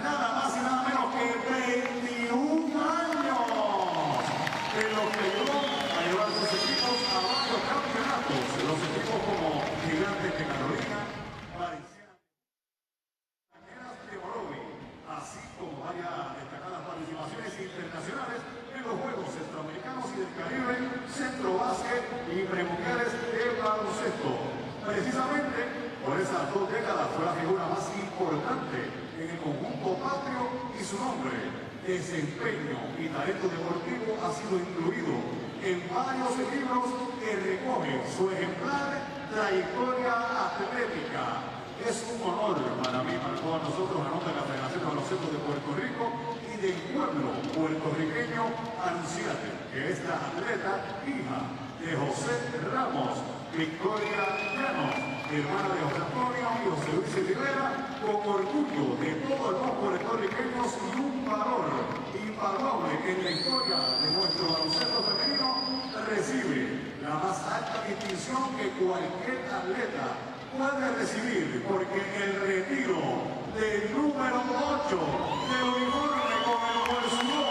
nada más y nada menos que 21 años, en los que ayudó a llevar sus equipos a varios campeonatos, los equipos como Gigantes de Carolina, así como varias destacadas participaciones internacionales en los Juegos Centroamericanos y del Caribe, Centro Básquet y Premundiales de baloncesto. Precisamente por esas 2 décadas fue la figura más importante en el conjunto patrio y su nombre, desempeño y talento deportivo ha sido incluido en varios libros que recogen su ejemplar trayectoria atlética. Es un honor para mí, para todos nosotros, a nombre de la Federación de Baloncesto de Puerto Rico y del pueblo puertorriqueño, anunciarle que esta atleta, hija de José Ramos, Victoria Llanos, hermana de José Antonio y José Luis Rivera, orgullo de todos los puertorriqueños y un valor invaluable en la historia de nuestro baloncesto femenino, recibe la más alta distinción que cualquier atleta puede recibir, porque el retiro del número 8 del uniforme con el bolsillo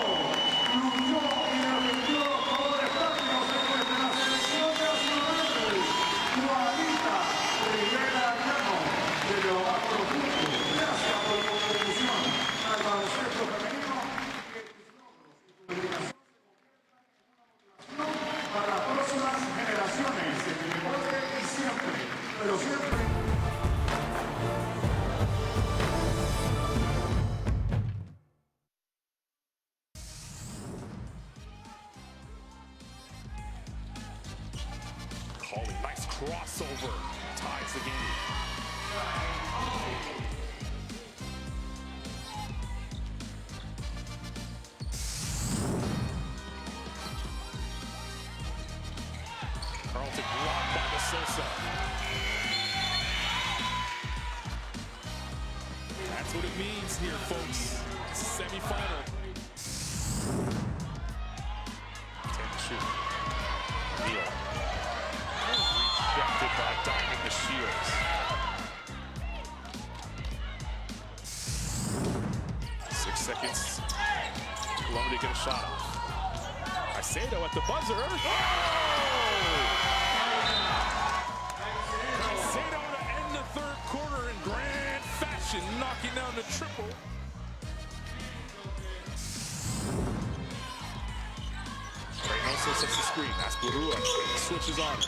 luchó y defendió los colores pátrios de nuestra selección nacional. Juanita Rivera Llano, de Leobardo Profundo, gracias por tu contribución al baloncesto femenino y tus logros y tu dedicación para las próximas generaciones en el deporte y siempre, pero siempre. Calling, nice crossover, ties the game. Carlton blocked by the Sosa. That's what it means here, folks. Semi-final. 10-2. Neal. Rejected by Diamond the Shields. 6 seconds. Columbia to get a shot off. Caicedo at the buzzer. Oh! Caicedo to end the third quarter in grand fashion, knocking down the triple. Reynoso sets the screen. Asperua switches on her.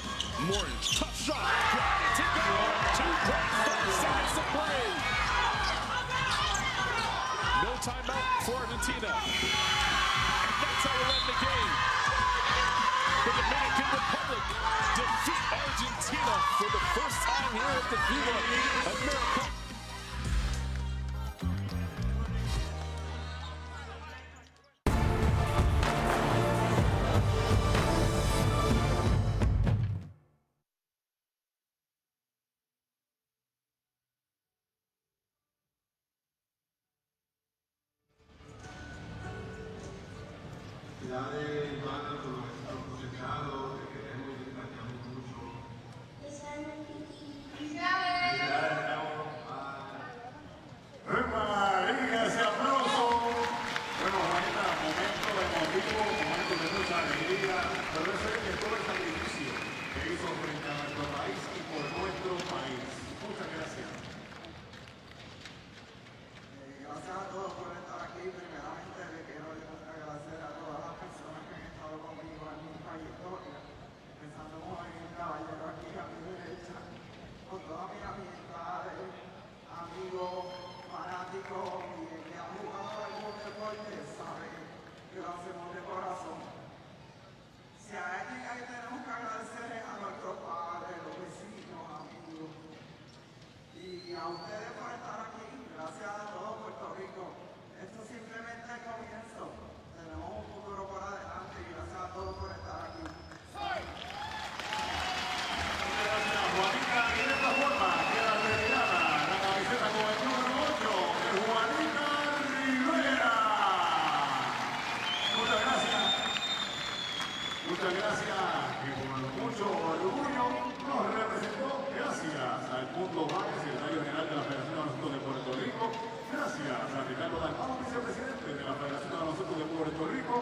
Morton, tough shot. Got it to go. 2.5 seconds to play. No timeout for Argentina. And that's how we'll end the game. The Dominican Republic defeat Argentina for the first time here at the FIBA AmeriCup. Felicidades, hermano, por los estados cosechados, te queremos y te extrañamos mucho. Felicidades, María, ese aplauso. Bueno, Juanita, momento emotivo, momento de mucha alegría, pero ese es todo el sacrificio que hizo frente a nuestro país y por nuestro país. Muchas gracias. gracias a todos por estar aquí. Primeramente le quiero agradecer a todas las personas que han estado conmigo en mi trayectoria, empezando con el caballero aquí a mi derecha, con todas mis amistades, amigos, fanáticos y el que ha jugado algún deporte sabe que lo hacemos de corazón. Si a alguien que tenemos que agradecer es a nuestros padres, los vecinos, amigos y a ustedes por estar aquí. Gracias a todo Puerto Rico. Esto es simplemente el comienzo. Tenemos un futuro por adelante y gracias a todos por estar aquí. Gracias, Juanita. Y de esta forma queda retirada la camiseta con el número 8 de Juanita Rivera. Muchas gracias. Muchas gracias. Que con mucho orgullo nos representó. Gracias al Punto Valle, secretario general de la Federación de Baloncesto de Puerto Rico. Gracias a Ricardo Dalmau, vicepresidente de la Federación de Baloncesto de Puerto Rico.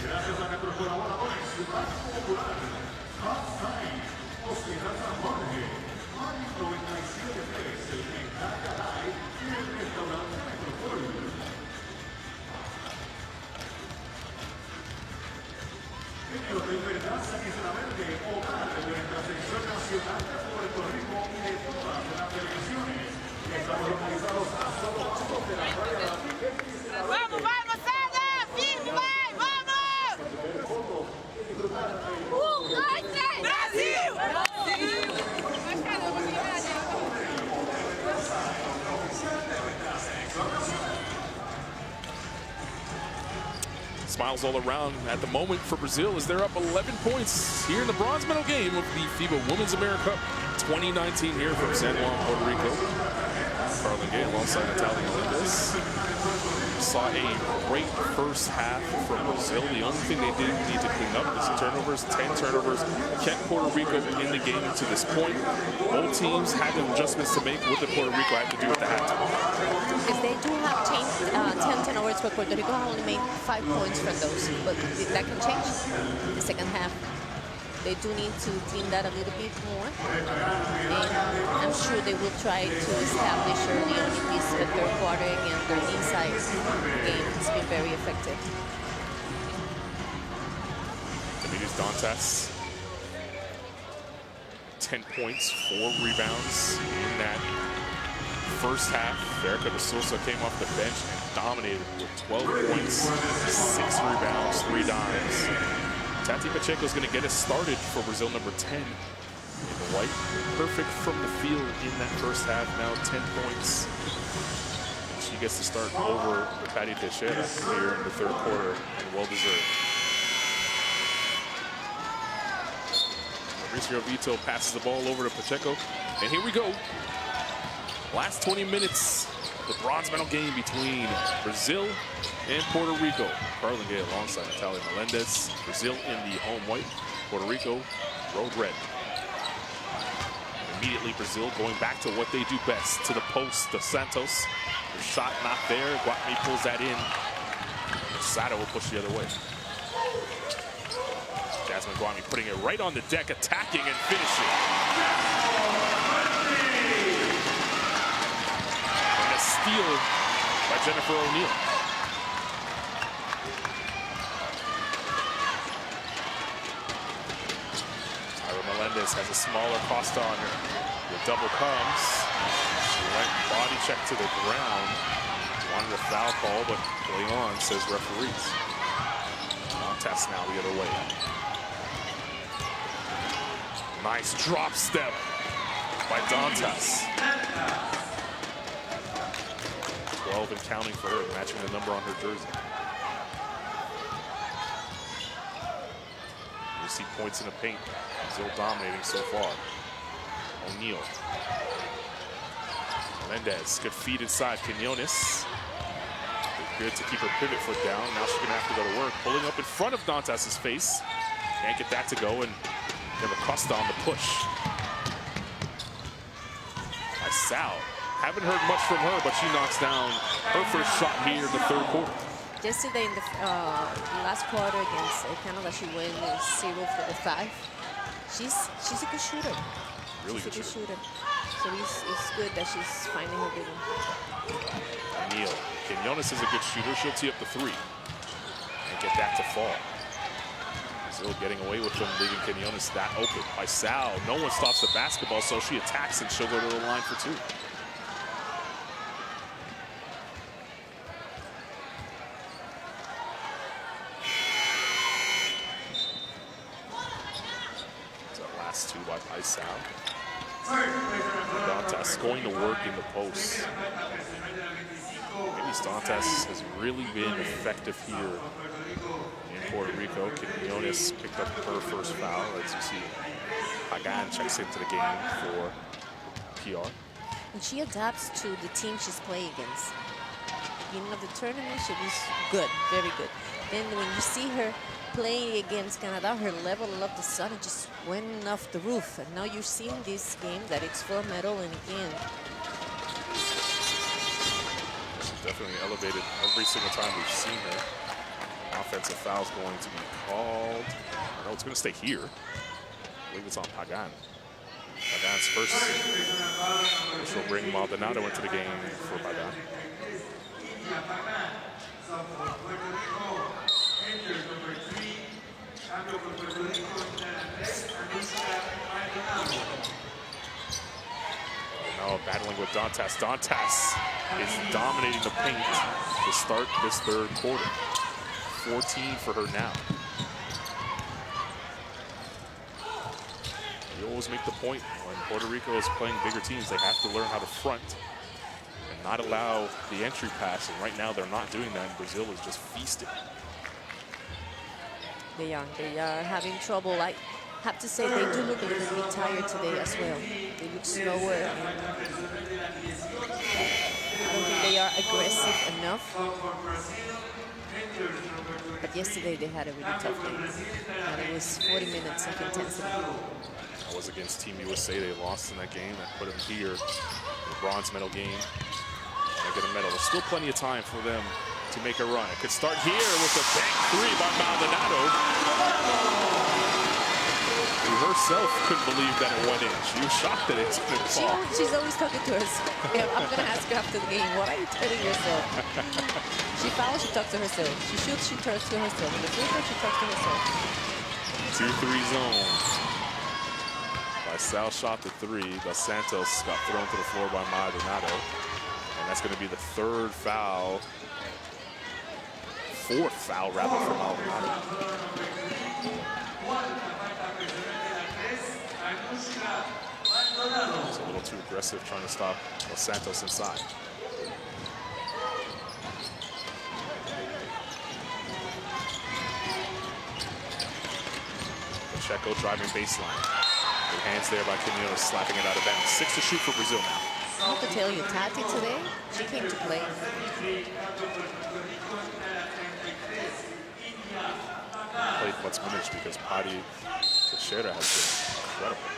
Gracias a nuestros colaboradores de Banco Popular, Time, Hospital San Jorge, Mario 97.3, el Menjaca Live y el restaurante Metropol. En el Hotel Verdanza, Isla Verde, hogar de nuestra sección nacional de Puerto Rico y de todas las televisiones. Estamos localizados a solo pasos de la playa de la Miguel y Isla Verde. ¡Vamos, vamos, Sada! ¡Firme, vai! ¡Vamos! ¡Brasil! ¡Brasil! Smiles all around at the moment for Brazil as they're up 11 points here in the bronze medal game of the FIBA Women's AmeriCup 2019 here from San Juan, Puerto Rico. Carlin Gay alongside Natalia Melendez. Saw a great first half from Brazil. The only thing they did need to clean up is the turnovers. 10 turnovers kept Puerto Rico in the game to this point. Both teams had some adjustments to make. What did Puerto Rico have to do at the halftime? Because they do have 10 turnovers, but Puerto Rico only made 5 points from those. But that can change in the second half. They do need to clean that a little bit more. And I'm sure they will try to establish early on in this third quarter again. Their inside game has been very effective. Demetrius Dantas, 10 points, 4 rebounds in that first half. Erica De Sousa came off the bench and dominated with 12 points, 6 rebounds, 3 dimes. Tati Pacheco is going to get us started for Brazil, number 10 in the white. Perfect from the field in that first half. Now 10 points. And she gets to start over Patty Teixeira here in the third quarter, and well-deserved. Mauricio Vito passes the ball over to Pacheco. And here we go. Last 20 minutes, the bronze medal game between Brazil and Puerto Rico. Carlin Gay alongside Natalia Melendez. Brazil in the home white. Puerto Rico, road red. Immediately Brazil going back to what they do best, to the post of Santos. Their shot not there. Guatmi pulls that in. Sada will push the other way. Jasmine Guatmi putting it right on the deck, attacking and finishing. And a steal by Jennifer O'Neal. Melendez has a smaller Costa on her. The double comes. She went body check to the ground. Wanted a foul call, but play on, says referees. Contest now the other way. Nice drop step by Dantas. 12 and counting for her, matching the number on her jersey. You see points in the paint. Brazil dominating so far. O'Neal. Melendez, good feed inside. Quinones. Good to keep her pivot foot down. Now she's gonna have to go to work. Pulling up in front of Dantas' face. Can't get that to go, and they have a Costa on the push. By Sal. Haven't heard much from her, but she knocks down her first shot here in the third quarter. Yesterday in the last quarter against Canada, she went 0 for 5. She's a good shooter. Really she's good a good shooter. So it's good that she's finding her rhythm. O'Neal. Quinones is a good shooter. She'll tee up the 3 and get that to fall. Brazil getting away with them, leaving Quinones that open. By Sal, no one stops the basketball, so she attacks and she'll go to the line for 2. By Sal. Dantas going to work in the post. Maybe Dantas has really been effective here in Puerto Rico. Quinones picked up her first foul. As you see, Pagan checks into the game for PR. And she adapts to the team she's playing against. Beginning of the tournament, she was good, very good. Then when you see her playing against Canada, her level of the sudden just went off the roof. And now you're seeing this game that it's for medal, and again. definitely elevated every single time we've seen her. Offensive foul's going to be called. No, it's going to stay here. I believe it's on Pagan. Pagan's first, which will bring Maldonado into the game for Pagan. Now battling with Dantas. Dantas is dominating the paint to start this third quarter. 14 for her now. You always make the point when Puerto Rico is playing bigger teams, they have to learn how to front and not allow the entry pass. And right now they're not doing that, and Brazil is just feasting. They are having trouble. I have to say they do look a little bit tired today as well. They look slower. I don't think they are aggressive enough. But yesterday they had a really tough game. And it was 40 minutes of intensity. That was against Team USA. They lost in that game. That put them here in the bronze medal game. They get a medal. There's still plenty of time for them to make a run. It could start here with a bank three by Maldonado. She herself couldn't believe that it went in. She was shocked that it didn't fall. She's always talking to herself. Yeah, I'm going to ask her after the game, what are you telling yourself? She fouls, she talks to herself. She shoots, she talks to herself. In the free throw, she talks to herself. 2-3 zone. By Sal shot the three. Dos Santos got thrown to the floor by Maldonado. And that's going to be the third foul. Fourth foul, rather, for Maldonado. It's a little too aggressive trying to stop Dos Santos inside. Pacheco driving baseline. Good hands there by Quinones, slapping it out of bounds. 6 to shoot for Brazil now. I have to tell you, Tati today, she came to play. Played much minutes because Patti Teixeira has been incredible.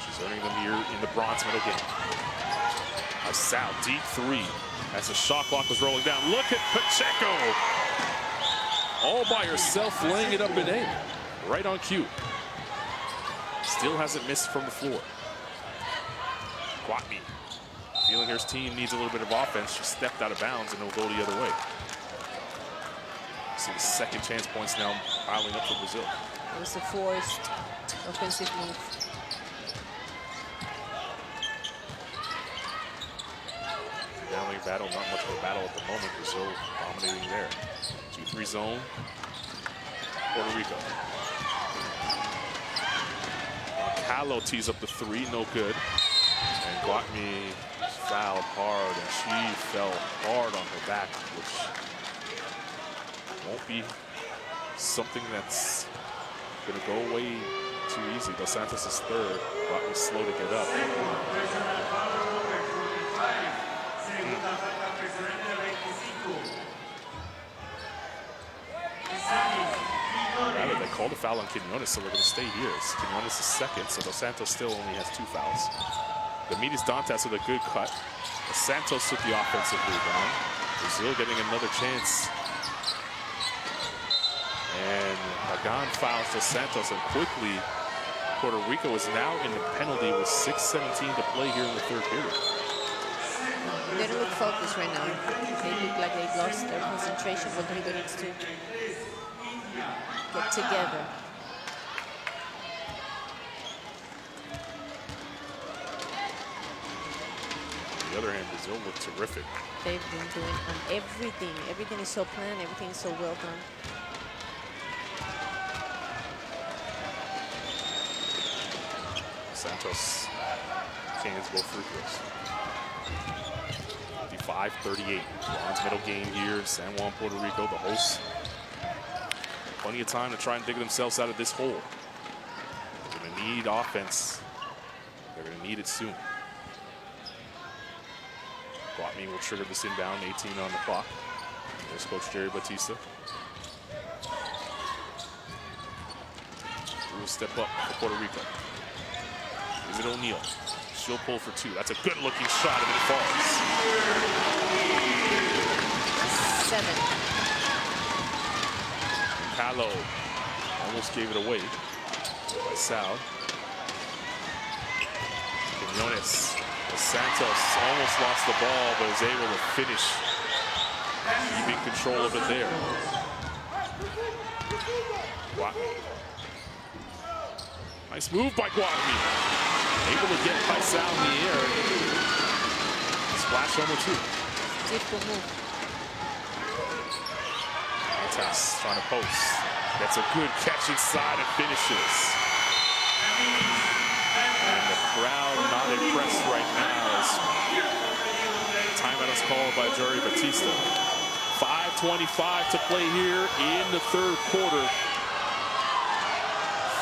She's earning them here in the bronze medal game. A Sal, deep three. As the shot clock was rolling down. Look at Pacheco. All by herself, laying it up and in. Right on cue. Still hasn't missed from the floor. Guatmi. Feeling her team needs a little bit of offense. She stepped out of bounds and it'll go the other way. See the second chance points now piling up for Brazil. It was a forced offensive move. Downlane battle, not much of a battle at the moment. Brazil dominating there. 2-3 zone. Puerto Rico. Callo tees up the three, no good. And Guatmi fouled hard, and she fell hard on her back, which won't be something that's going to go away too easy. Dos Santos is third. Guatmi's slow to get up. Rather, they called a foul on Quinones, so we're going to stay here. Quinones is second, so Dos Santos still only has 2 fouls. Domitis Dantas with a good cut. Dos Santos with the offensive rebound. Brazil getting another chance. And Pagan fouls Dos Santos, and quickly Puerto Rico is now in the penalty with 6:17 to play here in the third period. They don't look focused right now. They look like they've lost their concentration. Puerto Rico needs to get together. On the other hand, Brazil looked terrific. They've been doing everything. Everything is so planned. Everything is so well done. Santos cans both free throws. 55-38. Bronze medal game here in San Juan, Puerto Rico. The hosts. Plenty of time to try and dig themselves out of this hole. They're going to need offense. They're going to need it soon. Guatmi will trigger this inbound, 18 on the clock. There's Coach Jerry Batista. He will step up for Puerto Rico. Is it O'Neal? She'll pull for 2. That's a good-looking shot, and it falls. 7. Calo almost gave it away by Sal. Quinones. Santos almost lost the ball, but is able to finish, keeping control of it there. Guatmi. Nice move by Guatmi. Able to get Paisao in the air. Splash home with 2. Beautiful move. Tess trying to post. That's a good catch inside and finishes. And the crowd not impressed right now as timeout is called by Jory Batista. 5:25 to play here in the third quarter.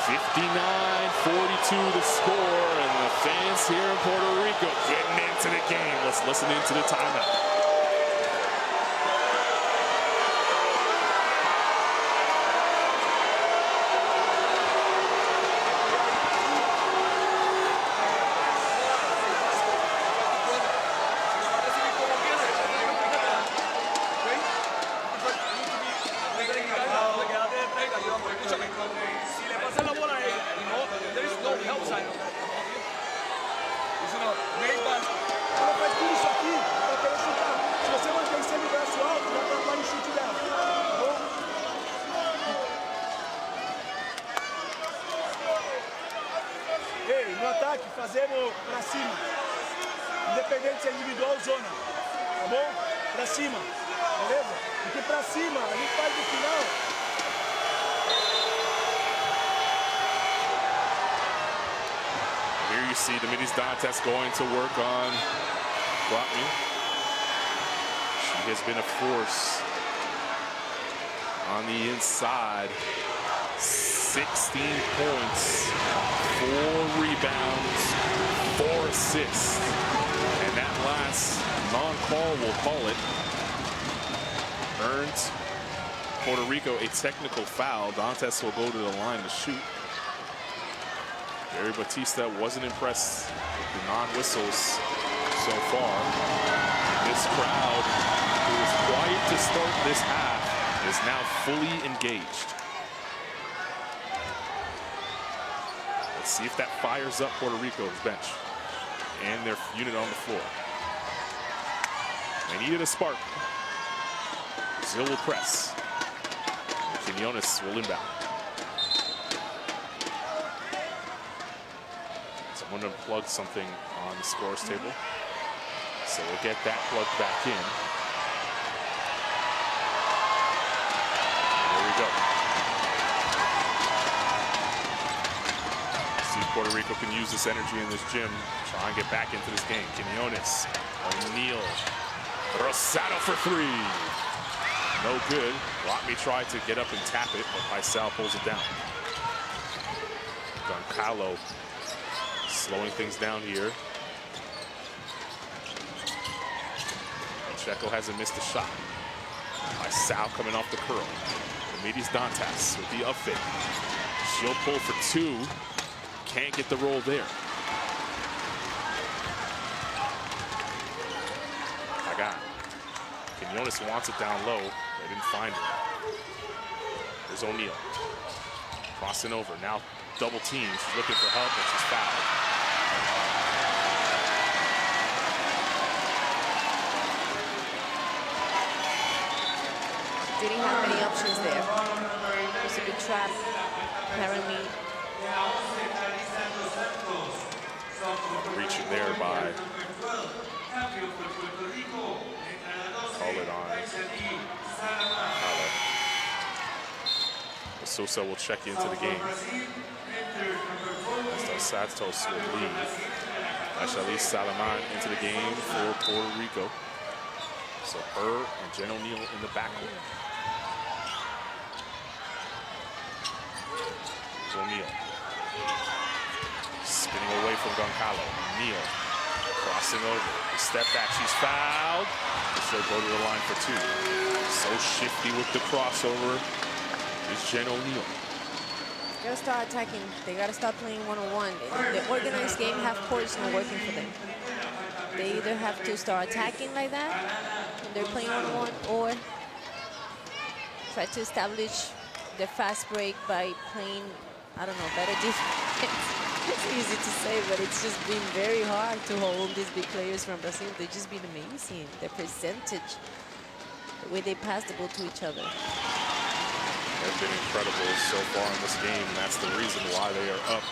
59-42 to score, and the fans here in Puerto Rico getting into the game. Let's listen into the timeout. Fazemos pra cima, independente se é individual ou zona, tá bom? Pra cima, beleza? Porque pra cima, a gente faz no final. Here you see Damiris Dantas going to work on Guatmi. She has been a force on the inside. 16 points, 4 rebounds, 4 assists. And that last non-call, we'll call it, earned Puerto Rico a technical foul. Dantas will go to the line to shoot. Jory Batista wasn't impressed with the non-whistles so far. This crowd, who was quiet to start this half, is now fully engaged. See if that fires up Puerto Rico's bench and their unit on the floor. They needed a spark. Brazil will press. Quinones will inbound. Someone unplugged something on the scores table. So we'll get that plugged back in. There we go. Puerto Rico can use this energy in this gym, try and get back into this game. Quinones, O'Neal, Rosado for 3. No good. Guatmi tried to get up and tap it, but Paisao pulls it down. Goncalo slowing things down here. Checo hasn't missed a shot. Paisao coming off the curl. Damiris Dantas with the up fake. She'll pull for 2. Can't get the roll there. Pagan. Quinones wants it down low. They didn't find it. There's O'Neal. Crossing over. Now double team. She's looking for help, and she's fouled. Didn't have many options there. It was a good trap, apparently. Reaching there by call it on Sosa will check into the game. As Santos will leave. Ashali Salaman into the game for Puerto Rico. So her and Jen O'Neal in the backcourt. O'Neal. Spinning away from Goncalo. O'Neal crossing over. The step back, she's fouled. She'll go to the line for 2. So shifty with the crossover is Jen O'Neal. They gotta start attacking. They gotta start playing one-on-one. The organized game, half court is not working for them. They either have to start attacking like that when they're playing one-on-one, or try to establish the fast break by playing, I don't know, better defense. It's easy to say, but it's just been very hard to hold these big players from Brazil. They've just been amazing. Their percentage, the way they pass the ball to each other. They've been incredible so far in this game, and that's the reason why they are up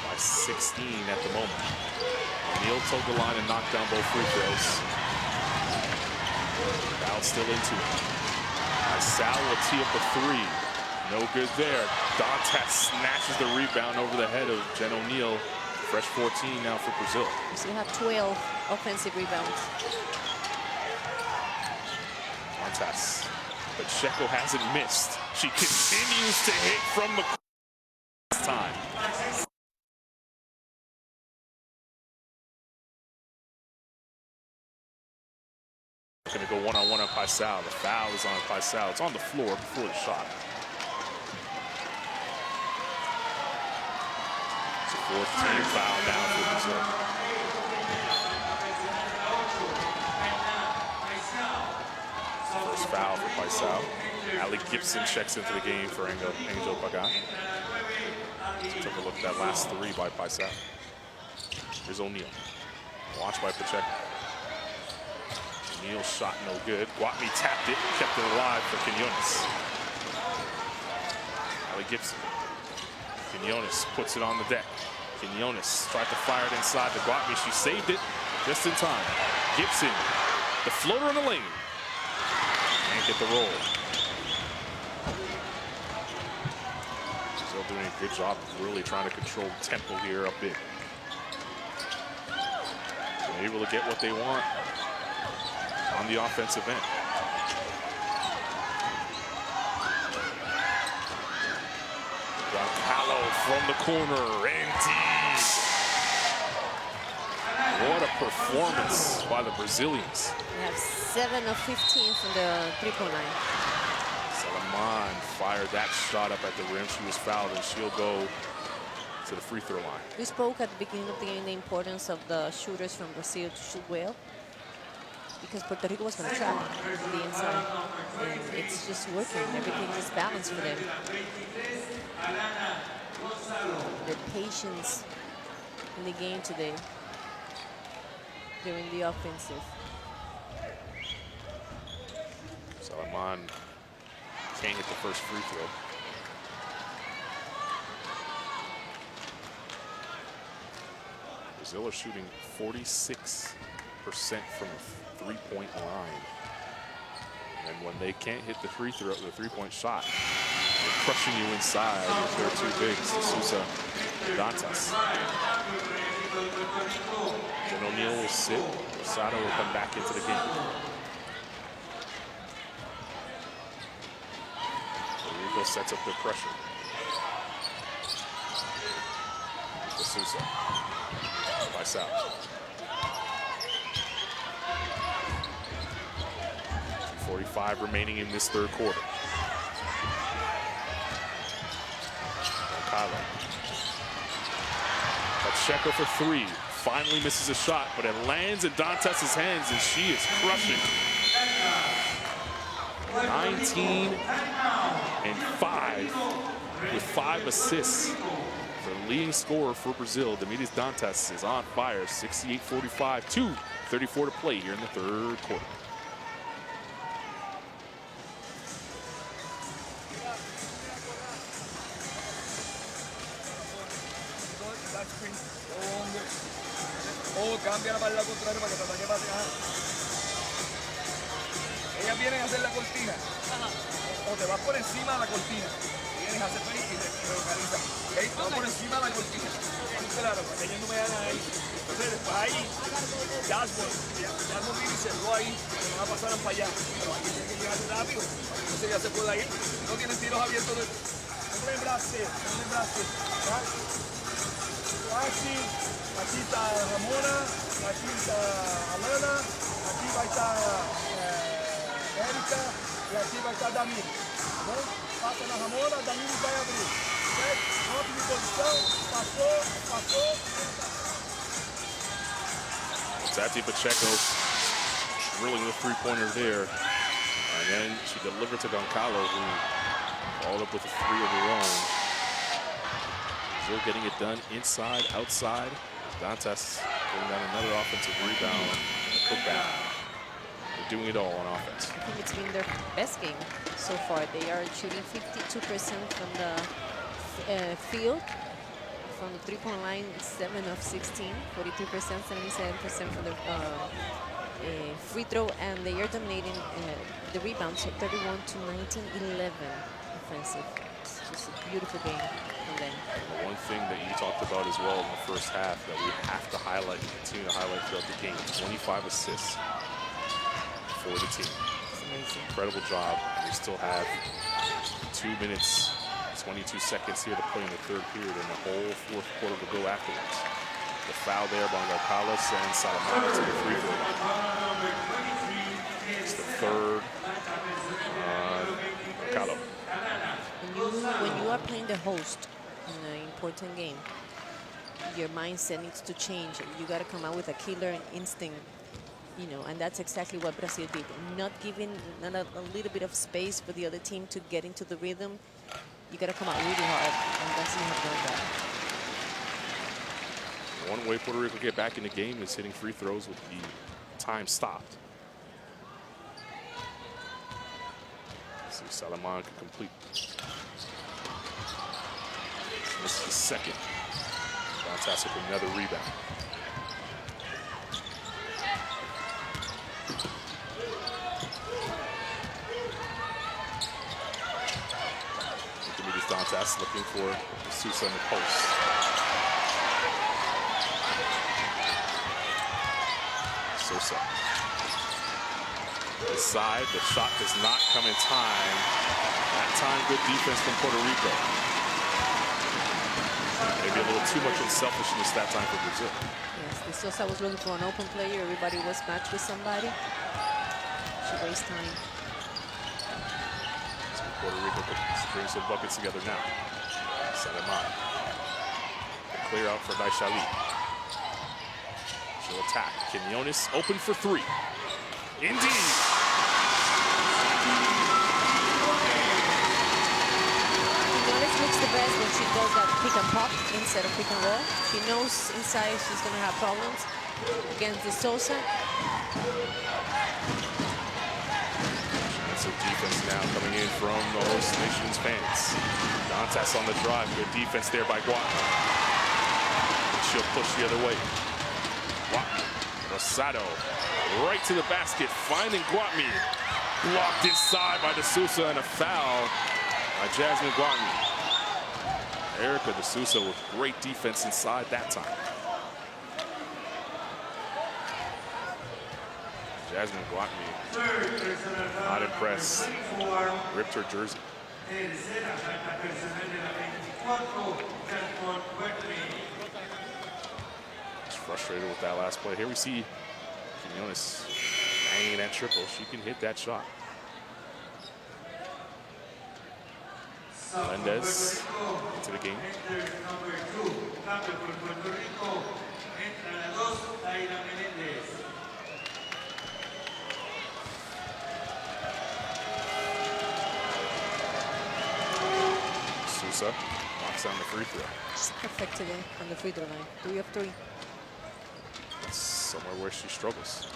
by 16 at the moment. Neal took the line and knocked down both free throws. Foul still into it. Sal will tee up the three. No good there. Dantas snatches the rebound over the head of Jen O'Neal. Fresh 14 now for Brazil. You still have 12 offensive rebounds. Dantas. But Checo hasn't missed. She continues to hit from the this time. Going to go one-on-one on Paisao. The foul is on Paisao. It's on the floor before the shot. It's a 4th team foul now for Brazil. First foul for Paisao. Ali Gibson checks into the game for Angel Pagan. So took a look at that last three by Paisao. Here's O'Neal. Watched by Pacheco. O'Neal shot no good. Guatmi tapped it, kept it alive for Quinones. Ali Gibson. Quinones puts it on the deck. Quinones tried to fire it inside to Guatmi. She saved it just in time. Gibson, the floater in the lane. Can't get the roll. Still doing a good job of really trying to control tempo here up big. They're able to get what they want on the offensive end. Gallo from the corner, and deep. What a performance by the Brazilians. We have 7 of 15 from the three-point line. Salaman fired that shot up at the rim. She was fouled, and she'll go to the free throw line. We spoke at the beginning of the game the importance of the shooters from Brazil to shoot well, because Puerto Rico was going to trap on the inside. And it's just working. Everything is balanced for them. The patience in the game today during the offensive. Salaman can't hit the first free throw. Brazil are shooting 46% from the three-point line. And when they can't hit the free throw, the three-point shot, they're crushing you inside with their two bigs, Sousa and Dantas. Jen O'Neal will sit. Rosado will come back into the game. Puerto Rico sets up their pressure. Sousa. Paisao. 2:45 remaining in this third quarter. Carlo. Pacheco for three. Finally misses a shot, but it lands in Dantas' hands, and she is crushing. 19-5 with 5 assists. The leading scorer for Brazil, Damiris Dantas, is on fire. 68-45, 2:34 to play here in the third quarter. O cambian para el lado contrario para que Tataña pase. Ellas vienen a hacer la cortina. O te vas por encima de la cortina. Vienes a hacer feliz y te localizas. Y ahí te vas por encima de la cortina. Claro, para que ellos no me hagan ahí. Entonces después ahí, Jasmine viene y cerró ahí. Que no pasaran para allá. Pero aquí tiene que llegar rápido. Entonces ya se puede ir. No tienen tiros abiertos. No lembraste. Aquí está Ramona, aquí está Alana, aquí va a estar Erika y aquí va a estar Damir. ¿No? Pasa la Ramona, Damir va a abrir. Volta de posição, passou. Tati Pacheco drilling the three-pointer there. And then she delivered to Goncalo, who followed up with a three of her own. Brazil getting it done inside, outside. Dantas putting down another offensive rebound and a putback. They're doing it all on offense. I think it's been their best game so far. They are shooting 52% from the field. From the three-point line, 7 of 16, 42%, 77% from the free throw, and they are dominating the rebounds, so 31 to 19, 11 offensive. It's just a beautiful game from them. One thing that you talked about as well in the first half that we have to highlight and continue to highlight throughout the game, 25 assists for the team. It's amazing. Incredible job. We still have 2 minutes, 22 seconds here to play in the third period, and the whole fourth quarter to go afterwards. The foul there by Goncalo sends Salamana to the free throw line. It's the third on Goncalo. When you are playing the host in an important game, your mindset needs to change. You got to come out with a killer instinct, you know, and that's exactly what Brazil did. Not giving a little bit of space for the other team to get into the rhythm. You got to come out really hard, and Brazil have done that. One way Puerto Rico get back in the game is hitting free throws with the time stopped. See if Salaman can complete. This is the second. Fantastic, another rebound. Dimitrios Dantas looking for Sousa in the post. Sousa. This side, the shot does not come in time. That time, good defense from Puerto Rico. Maybe a little too much unselfishness that time for Brazil. Yes, the Sosa was looking for an open player. Everybody was matched with somebody. She wastes time. So Puerto Rico bring some buckets together now. Salaman. Clear out for Daishali. She'll attack. Quinones open for three. Indeed. Quinones looks the best when she does that pick and pop instead of pick and roll. She knows inside she's going to have problems against the Sosa. Some defense now coming in from the host nation's fans. Dantas on the drive. Good defense there by Guatmi. She'll push the other way. Guatmi. Rosado right to the basket, finding Guatmi. Blocked inside by De Sousa, and a foul by Jasmine Guatmi. Erica De Sousa with great defense inside that time. Jasmine Guatmi, not impressed. Ripped her jersey. Frustrated with that last play. Here we see Quinones banging that triple. She can hit that shot. Melendez into the game. Sousa knocks down the free throw. She's perfect today on the free throw line. 3 of 3. That's somewhere where she struggles.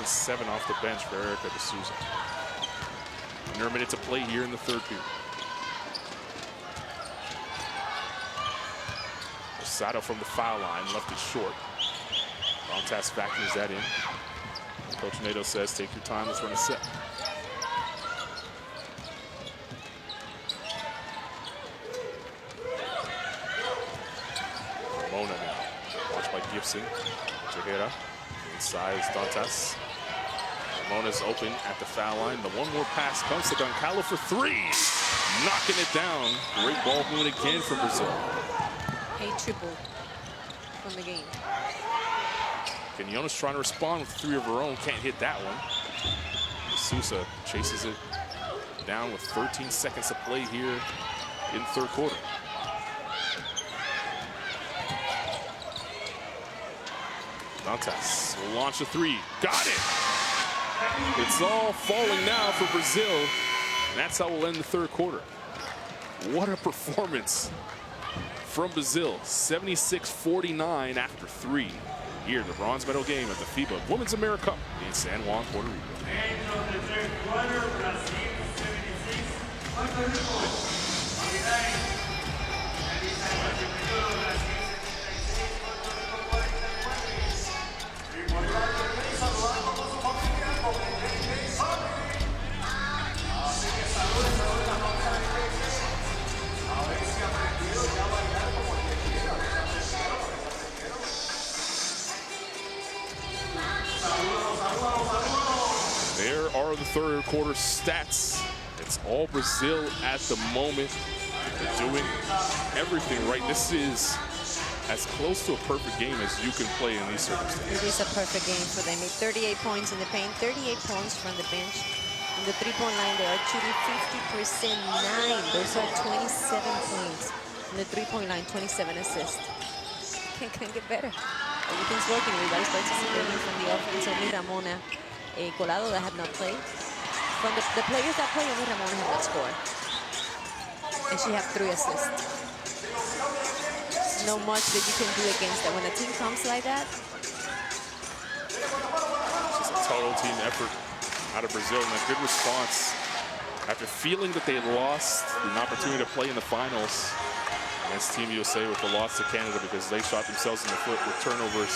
and 7 off the bench for Erica De Sousa. Under a minute to play here in the third period. Rosado from the foul line, left it short. Dantas factors that in. Coach Nato says, take your time, let's run a set. Mona now, watched by Gibson. Tejera, inside is Dantas. Mona's open at the foul line. The one more pass comes to Goncalo for 3. Knocking it down. Great ball movement again for Brazil. A triple. from the game. Quinones trying to respond with 3 of her own. Can't hit that one. Sousa chases it down with 13 seconds to play here in third quarter. Dantas will launch a 3. Got it! It's all falling now for Brazil. And that's how we'll end the third quarter. What a performance from Brazil. 76-49 after 3. Here, the bronze medal game at the FIBA Women's AmeriCup in San Juan, Puerto Rico. There are the third quarter stats. It's all Brazil at the moment. They're doing everything right. This is as close to a perfect game as you can play in these circumstances. It is a perfect game for them. 38 points in the paint, 38 points from the bench. On the three-point line, they are shooting 50%, 9. Those are 27 points. On the three-point line, 27 assists. Can't get better. Everything's working. Everybody's participating from the offense. Only Ramona Colado that have not played. From the players that play, only Ramona have not scored. And she has 3 assists. There's no much that you can do against that. When a team comes like that, It's just a total team effort out of Brazil, and a good response after feeling that they had lost an opportunity to play in the finals against Team USA with the loss to Canada because they shot themselves in the foot with turnovers.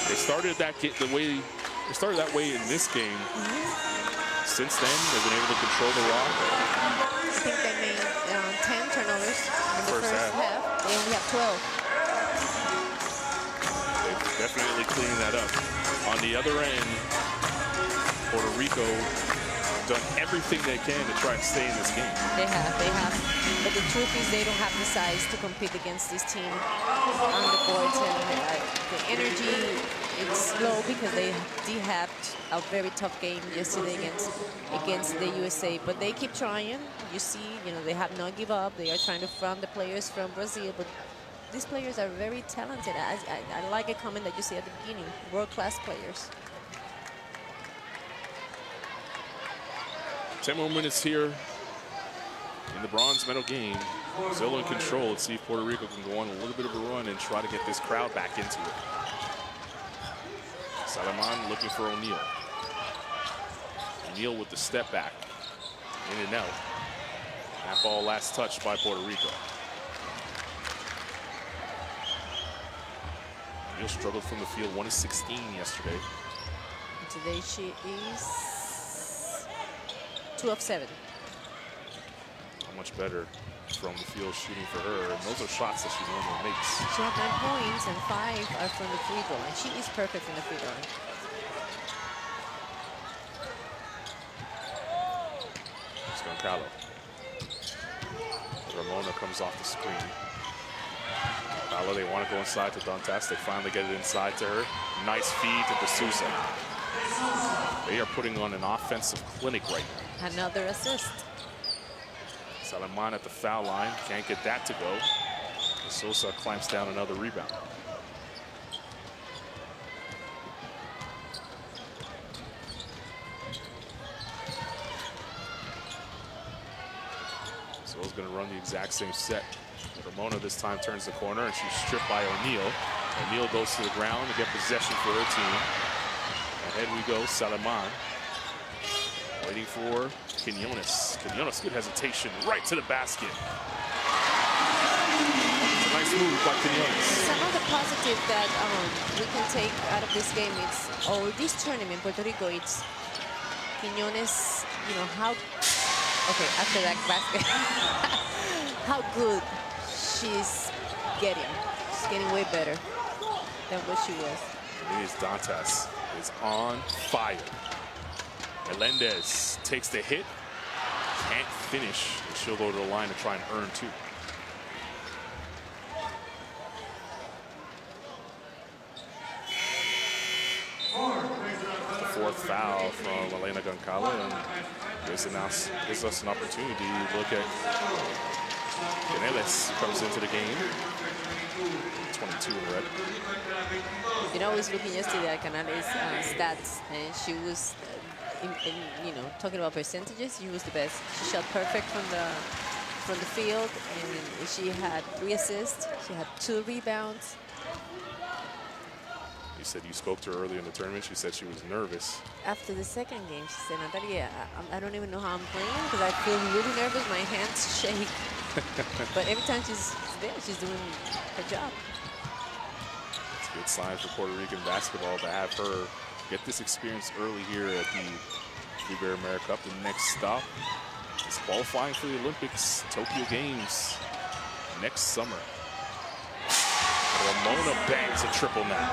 They started that way in this game. Since then, they've been able to control the rock. I think they made 10 turnovers in the first half. They only have 12. They've definitely cleaned that up. On the other end, Puerto Rico done everything they can to try and stay in this game. They have. But the truth is they don't have the size to compete against this team on the boards. And the energy, it's low because they did have a very tough game yesterday against the USA. But they keep trying. You see, they have not give up. They are trying to front the players from Brazil. But these players are very talented. I like a comment that you see at the beginning, world-class players. 10 more minutes here in the bronze medal game. Brazil in control. Let's see if Puerto Rico can go on a little bit of a run and try to get this crowd back into it. Salaman looking for O'Neal. O'Neal with the step back. In and out. That ball last touched by Puerto Rico. O'Neal struggled from the field. 1 of 16 yesterday. Today she is 2 of 7. How much better from the field shooting for her, and those are shots that she normally makes. She has 9 points and 5 are from the free throw, and she is perfect from the free throw. Goncalo. Ramona comes off the screen. Goncalo, they want to go inside to Dantas. They finally get it inside to her. Nice feed to D'Souza. They are putting on an offensive clinic right now. Another assist. Salaman at the foul line. Can't get that to go. Sosa clamps down another rebound. Sosa's going to run the exact same set. Ramona this time turns the corner, and she's stripped by O'Neal. O'Neal goes to the ground to get possession for her team. Ahead we go, Salaman. Waiting for Quinones. Quinones, good hesitation, right to the basket. It's a nice move by Quinones. Some of the positive that we can take out of this game is, or this tournament, Puerto Rico, it's Quinones, how, okay, after that basket, how good she's getting. She's getting way better than what she was. Dantas is on fire. Melendez takes the hit, can't finish, and she'll go to the line to try and earn 2. foul from Elena Goncalves, and gives us an opportunity to look at Canales comes into the game. 22 in red. You know, I was looking yesterday at Canales' stats, and she was, you know, talking about percentages, she was the best. She shot perfect from the field, and she had 3 assists. She had 2 rebounds. You said you spoke to her earlier in the tournament. She said she was nervous. After the second game, she said, Natalia, I don't even know how I'm playing because I feel really nervous. My hands shake. But every time she's there, she's doing her job. It's a good sign for Puerto Rican basketball to have her get this experience early here at the FIBA AmeriCup. The next stop is qualifying for the Olympics, Tokyo Games next summer. Ramona bangs a triple now.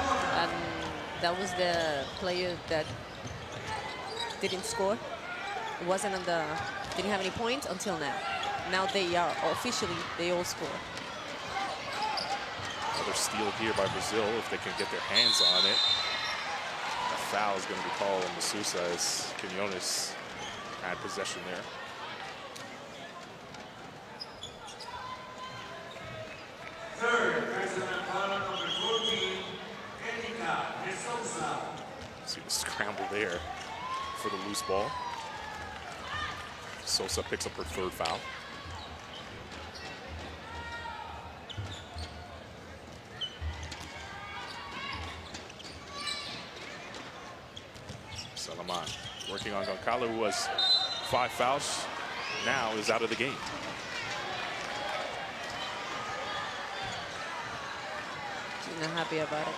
That was the player that didn't score. It wasn't on the, didn't have any points until now. Now they are officially, they all score. Another steal here by Brazil if they can get their hands on it. A foul is going to be called on Sousa as Quinones had possession there. See the scramble there for the loose ball. Sosa picks up her 3rd foul. Salaman working on Goncalves, who has 5 fouls, now is out of the game. She's not happy about it.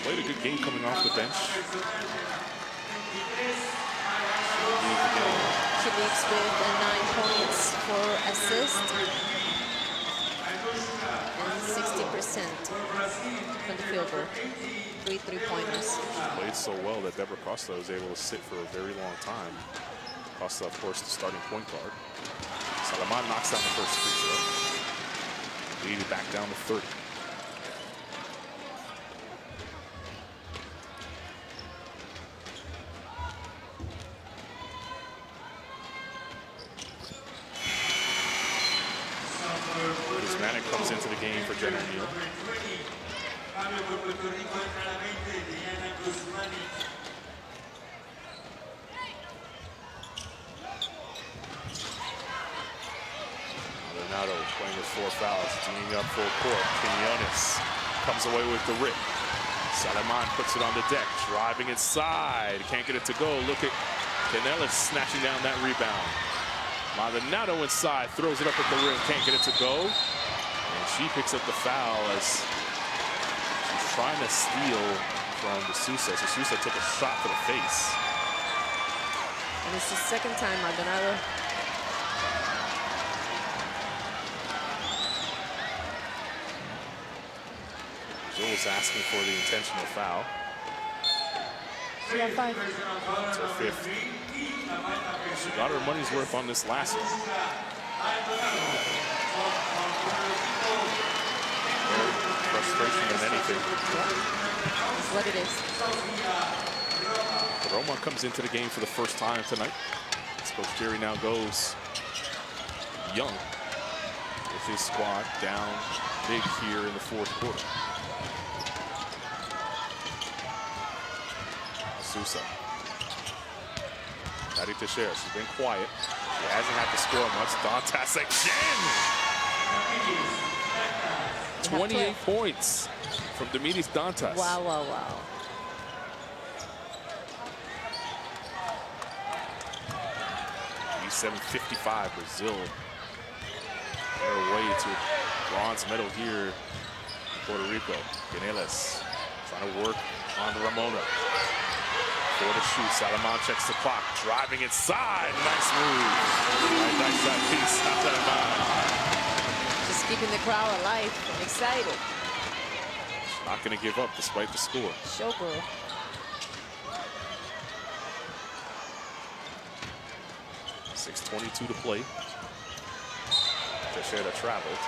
Played a good game coming off the bench. She leads with 9 points, 4 assists, and 60% from the field goal. 3 3-pointers. Played so well that Deborah Costa was able to sit for a very long time. Costa, of course, the starting point guard. Salaman knocks down the first free throw. Lead it back down to 30. Manic comes into the game for General Neal. Leonardo playing with 4 fouls, teaming up full court. Quinones comes away with the rip. Salaman puts it on the deck, driving inside. Can't get it to go. Look at Canales snatching down that rebound. Maldonado inside, throws it up at the rim, can't get it to go. And she picks up the foul as she's trying to steal from De Sousa. De Sousa took a shot to the face. And it's the second time Maldonado. Jill was asking for the intentional foul. She got 5. It's her 5th. She got her money's worth on this last one. More frustration than anything. That's what it is. Roma comes into the game for the first time tonight. Coach Jerry now goes young with his squad down big here in the 4th quarter. Sousa. Patty Teixeira, she's been quiet. She hasn't had to score much. Dantas again. 28 points from Dimitis Dantas. Wow, wow, wow. $7.55, Brazil on their way to bronze medal here in Puerto Rico. Canales trying to work on Ramona. For the shoot, Salaman checks the clock, driving inside. Nice move. Nice side piece. Salaman. Just keeping the crowd alive and excited. Not going to give up despite the score. Showgirl. 6:22 to play. Teixeira traveled.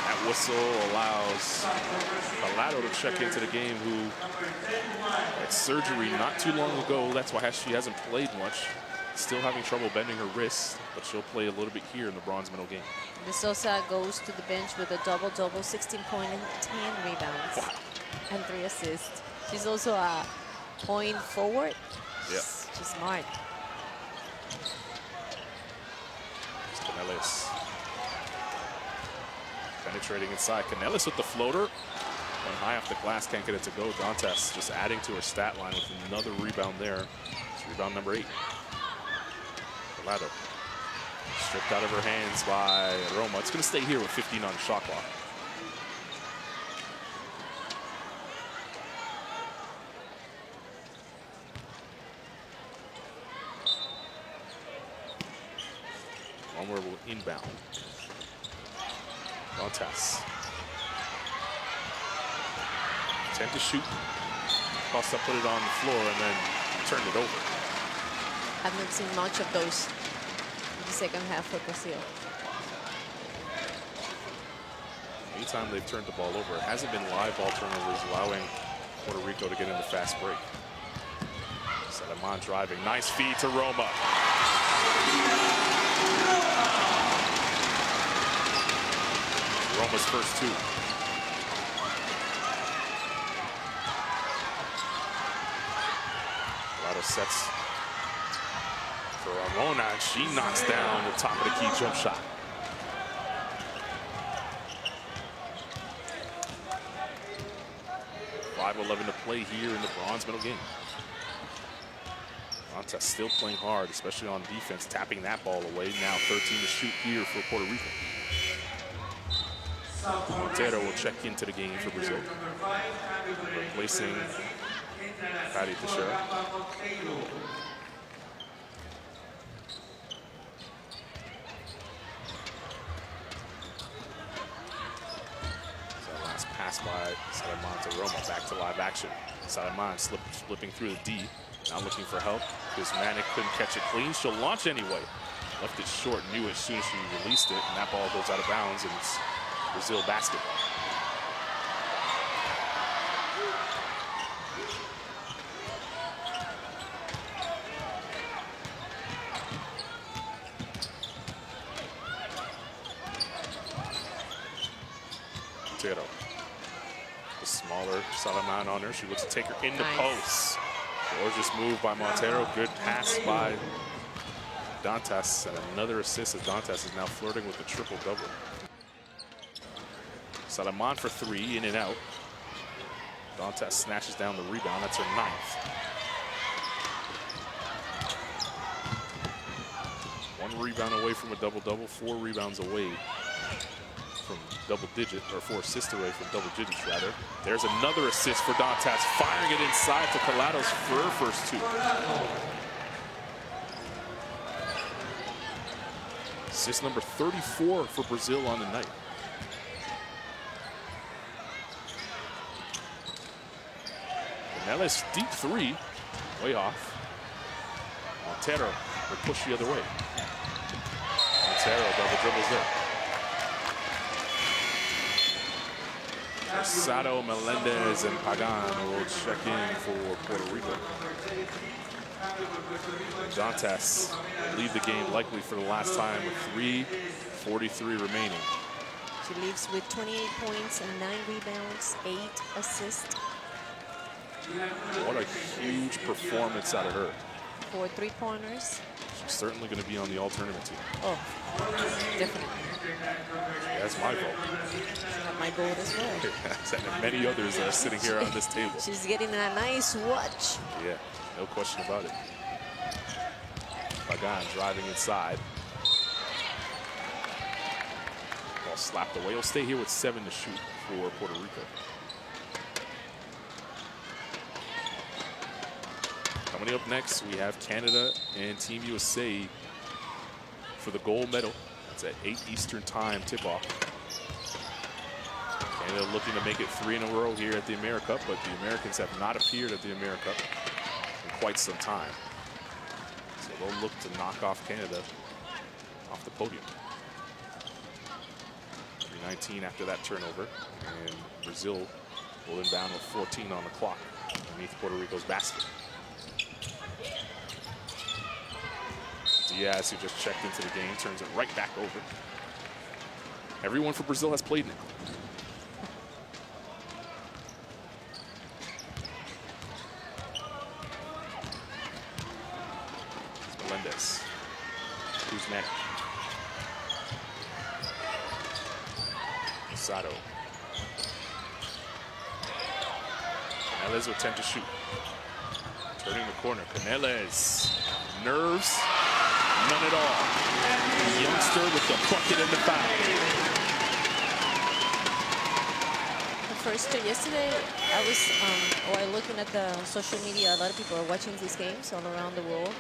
That whistle allows Palado to check into the game, who had surgery not too long ago. That's why she hasn't played much. Still having trouble bending her wrist, but she'll play a little bit here in the bronze medal game. De Sosa goes to the bench with a double-double, 16 points and 10 rebounds. Wow. And 3 assists. She's also a point forward. Yeah. She's smart. Canellis penetrating inside. Canellis with the floater. Went high off the glass, can't get it to go. Dantas just adding to her stat line with another rebound there. It's rebound number 8. Palado stripped out of her hands by Roma. It's going to stay here with 15 on the shot clock. Onward will inbound. Dantas. Attempt to shoot. Costa put it on the floor and then turned it over. I've not seen much of those in the second half for Brazil. Anytime they've turned the ball over, it hasn't been live ball turnovers, allowing Puerto Rico to get in the fast break. Salaman driving. Nice feed to Roma. Roma's first 2. Palado sets for Ramona, and she knocks down the top of the key jump shot. .5:11 to play here in the bronze medal game. Dantas still playing hard, especially on defense, tapping that ball away. Now 13 to shoot here for Puerto Rico. Montero will check into the game for Brazil, replacing Patty Teixeira. Last pass by Salaman to Roma. Back to live action. Salaman slipping through the D. Now looking for help because Manic couldn't catch it clean. She'll launch anyway. Left it short, knew as soon as she released it, and that ball goes out of bounds, and it's Brazil basketball. Montero. The smaller Salaman on her. She looks to take her in the post. Gorgeous move by Montero. Good pass by Dantas. And another assist as Dantas is now flirting with the triple-double. Salaman for 3, in and out. Dantas snatches down the rebound. That's her 9th. 1 rebound away from a double-double. 4 rebounds away from double-digit, or 4 assists away from double digits, rather. There's another assist for Dantas, firing it inside to Colados for her first 2. Assist number 34 for Brazil on the night. Canellis, deep 3, way off. Montero will push the other way. Montero double dribbles there. Sato, Melendez, and Pagan will check in for Puerto Rico. Dantas lead the game likely for the last time with 3:43 remaining. She leaves with 28 points and 9 rebounds, 8 assists. What a huge performance out of her. 4 3-pointers. She's certainly going to be on the all-tournament team. Oh, definitely. That's my vote. My vote as well. And many others that are sitting here on this table. She's getting a nice watch. Yeah, no question about it. Pagan driving inside. Ball slapped away. He'll stay here with 7 to shoot for Puerto Rico. Coming up next, we have Canada and Team USA for the gold medal. It's at 8 Eastern time tip-off. Canada looking to make it 3 in a row here at the AmeriCup, but the Americans have not appeared at the AmeriCup in quite some time. So they'll look to knock off Canada off the podium. 19 after that turnover. And Brazil will inbound with 14 on the clock underneath Puerto Rico's basket. Diaz, who just checked into the game, turns it right back over. Everyone for Brazil has played now. Melendez. Kuzmanek. Sato. Canales will attempt to shoot. Turning the corner. Canales. Nerves. None at all. Youngster with the bucket and the foul. The first two yesterday, I was while looking at the social media, a lot of people are watching these games all around the world.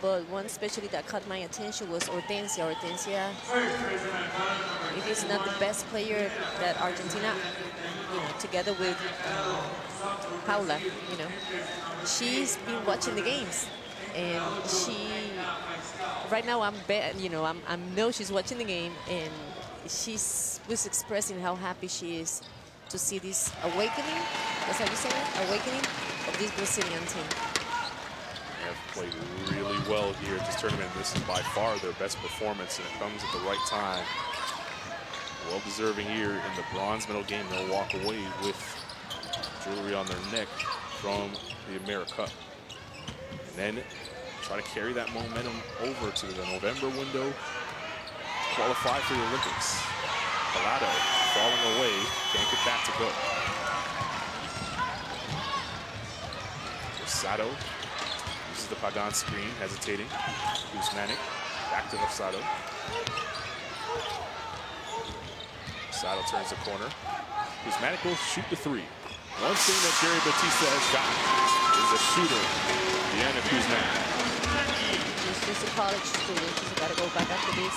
But one especially that caught my attention was Hortensia. Hortensia, it is not the best player that Argentina, together with Paula, she's been watching the games, and right now I know she's watching the game, and she was expressing how happy she is to see this awakening. That's how you say it, awakening of this Brazilian team. Have played really well here at this tournament. This is by far their best performance, and it comes at the right time. Well-deserving here in the bronze medal game. They'll walk away with jewelry on their neck from the AmeriCup. And then try to carry that momentum over to the November window, qualify for the Olympics. Collado falling away, can't get back to go. Sato uses the Pagan screen, hesitating. Kuzmanek back to Sato. Sato turns the corner. Kuzmanek will shoot the three. One thing that Jerry Batista has got is a shooter, Diana Kuzmanek. She's just a college student. She's got to go back after this.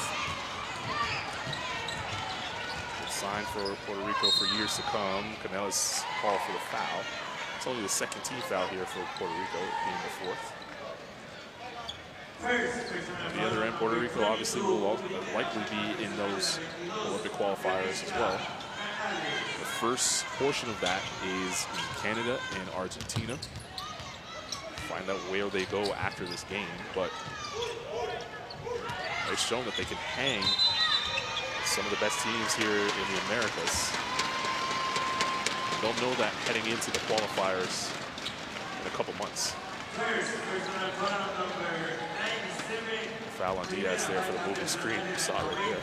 Good sign for Puerto Rico for years to come. Canales called for the foul. It's only the second team foul here for Puerto Rico, being the fourth. On the other end, Puerto Rico obviously will likely be in those Olympic qualifiers as well. The first portion of that is in Canada and Argentina. Find out where they go after this game, but they've shown that they can hang some of the best teams here in the Americas. They'll know that heading into the qualifiers in a couple months. Foul on Diaz there for the moving screen. You saw it right there.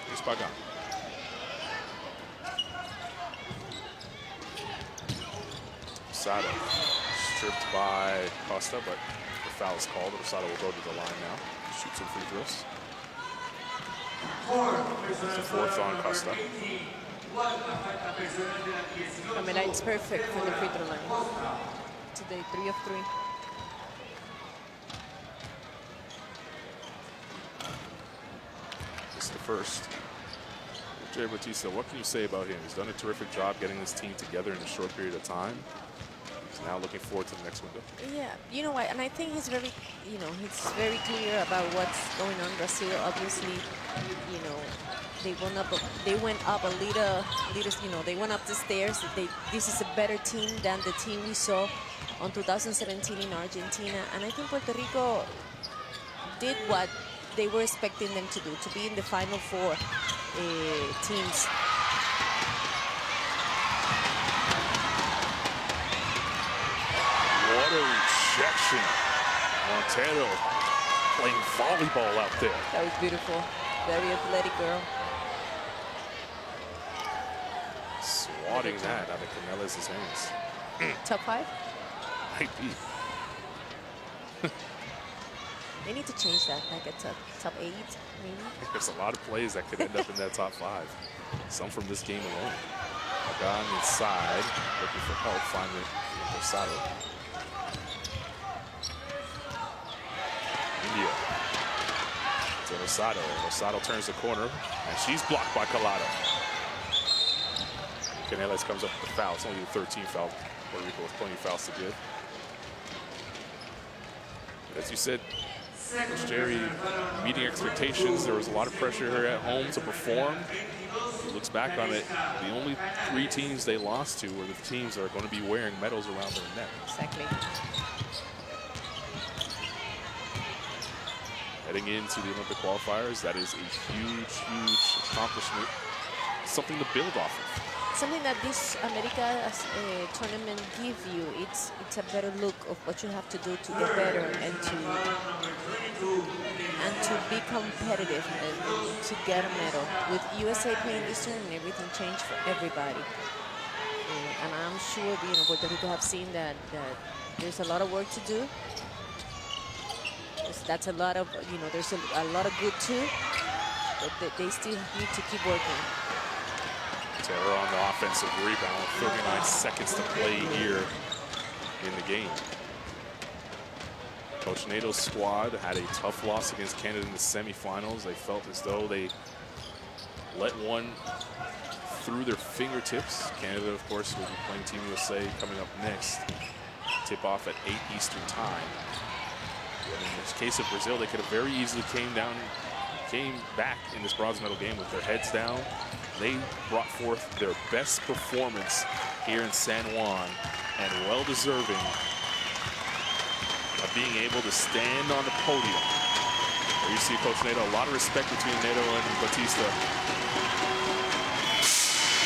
Here's Pagan. Sato stripped by Costa, but the foul is called. Sato will go to the line now. Shoot some free throws. It's the fourth on Costa. I mean, it's perfect for the free throw line. Today, 3 of 3. This is the first. Jay Batista, what can you say about him? He's done a terrific job getting this team together in a short period of time. He's now looking forward to the next window. Yeah, you know what? And I think he's very, he's very clear about what's going on. Brazil, obviously, they went up a little, they went up the stairs. This is a better team than the team we saw on 2017 in Argentina. And I think Puerto Rico did what they were expecting them to do, to be in the Final Four teams. What a rejection. Montero playing volleyball out there. That was beautiful. Very athletic girl. Swatting that out of Canales' hands. Top 5? Might be. They need to change that, like a top 8, maybe. There's a lot of plays that could end up in that top 5. Some from this game alone. Pagan inside, looking for help, finding Rosado. India to Rosado. Rosado turns the corner, and she's blocked by Collado. Canales comes up with the foul. It's only the 13th foul. Puerto Rico with plenty of fouls to give. As you said, Coach Jerry meeting expectations. There was a lot of pressure here at home to perform. He looks back on it. The only 3 teams they lost to were the teams that are going to be wearing medals around their neck. Exactly. Heading into the Olympic qualifiers, that is a huge, huge accomplishment. Something to build off of. Something that this AmeriCup tournament give you, it's a better look of what you have to do to get better and to be competitive and to get a medal. With USA playing this tournament, everything changed for everybody. And I'm sure, Puerto Rico have seen that there's a lot of work to do. That's a lot of, there's a lot of good too, but they still need to keep working. Terror on the offensive rebound. 39 seconds to play here in the game. Coach Nato's squad had a tough loss against Canada in the semifinals. They felt as though they let one through their fingertips. Canada, of course, will be playing Team USA coming up next. Tip off at 8 Eastern time. And in the case of Brazil, they could have very easily came back in this bronze medal game with their heads down. They brought forth their best performance here in San Juan, and well-deserving of being able to stand on the podium. There you see Coach Nato, a lot of respect between Nato and Batista.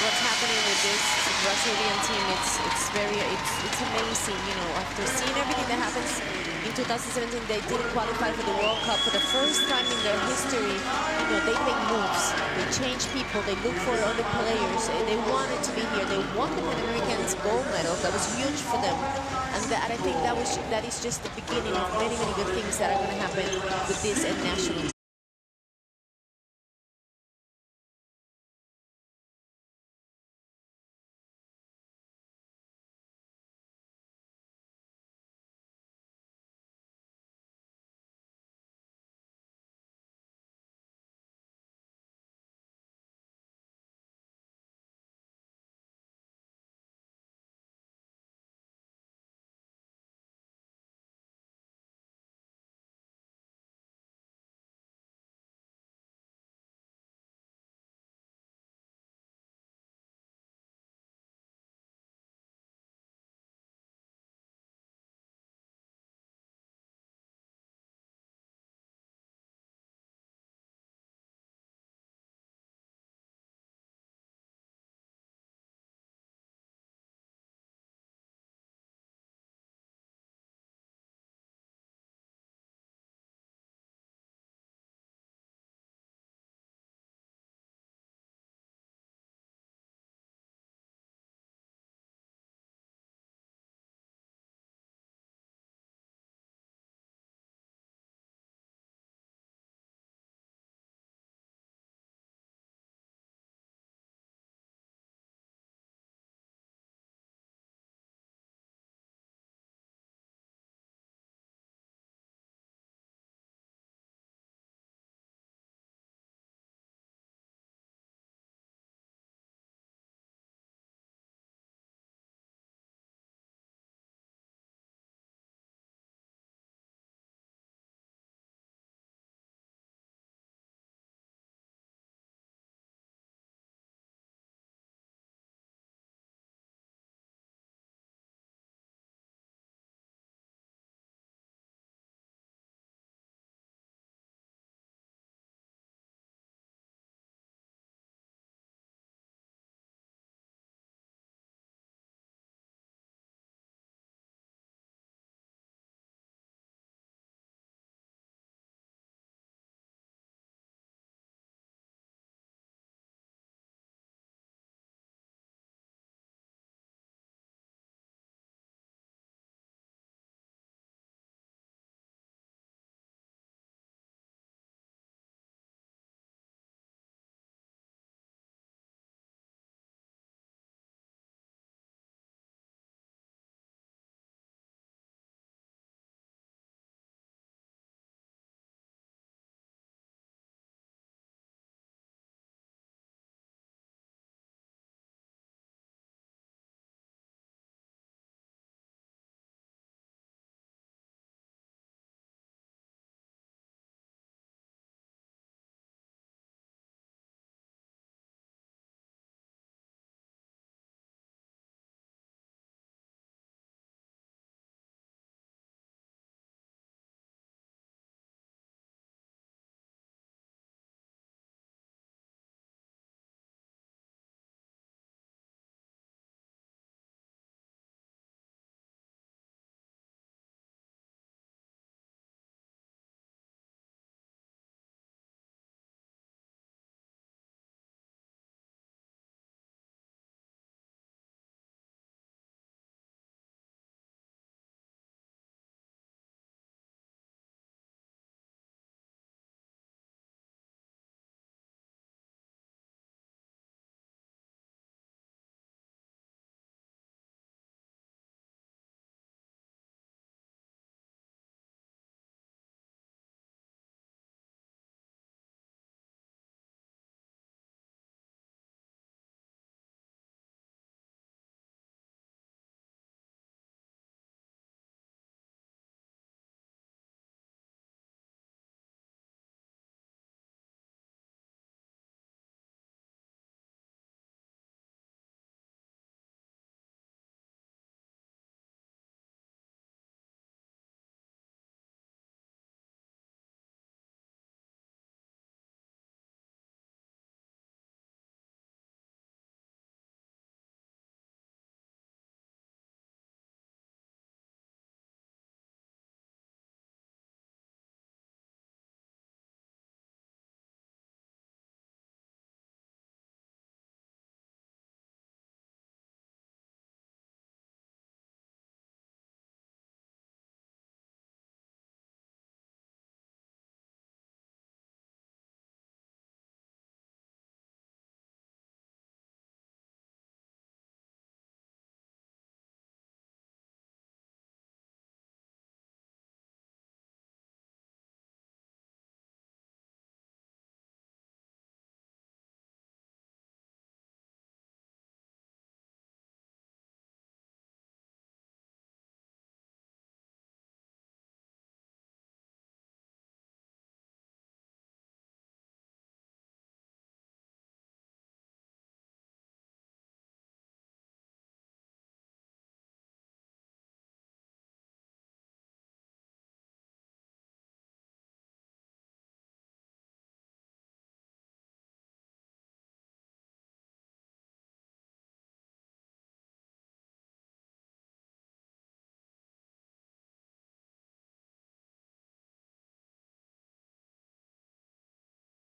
What's happening with this Brazilian team, it's amazing, after seeing everything that happens in 2017, they didn't qualify for the World Cup for the first time in their history. They make moves, they change people, they look for other players, and they wanted to be here. They won the Pan Americans gold medal. That was huge for them, and I think that is just the beginning of many, many good things that are going to happen with this national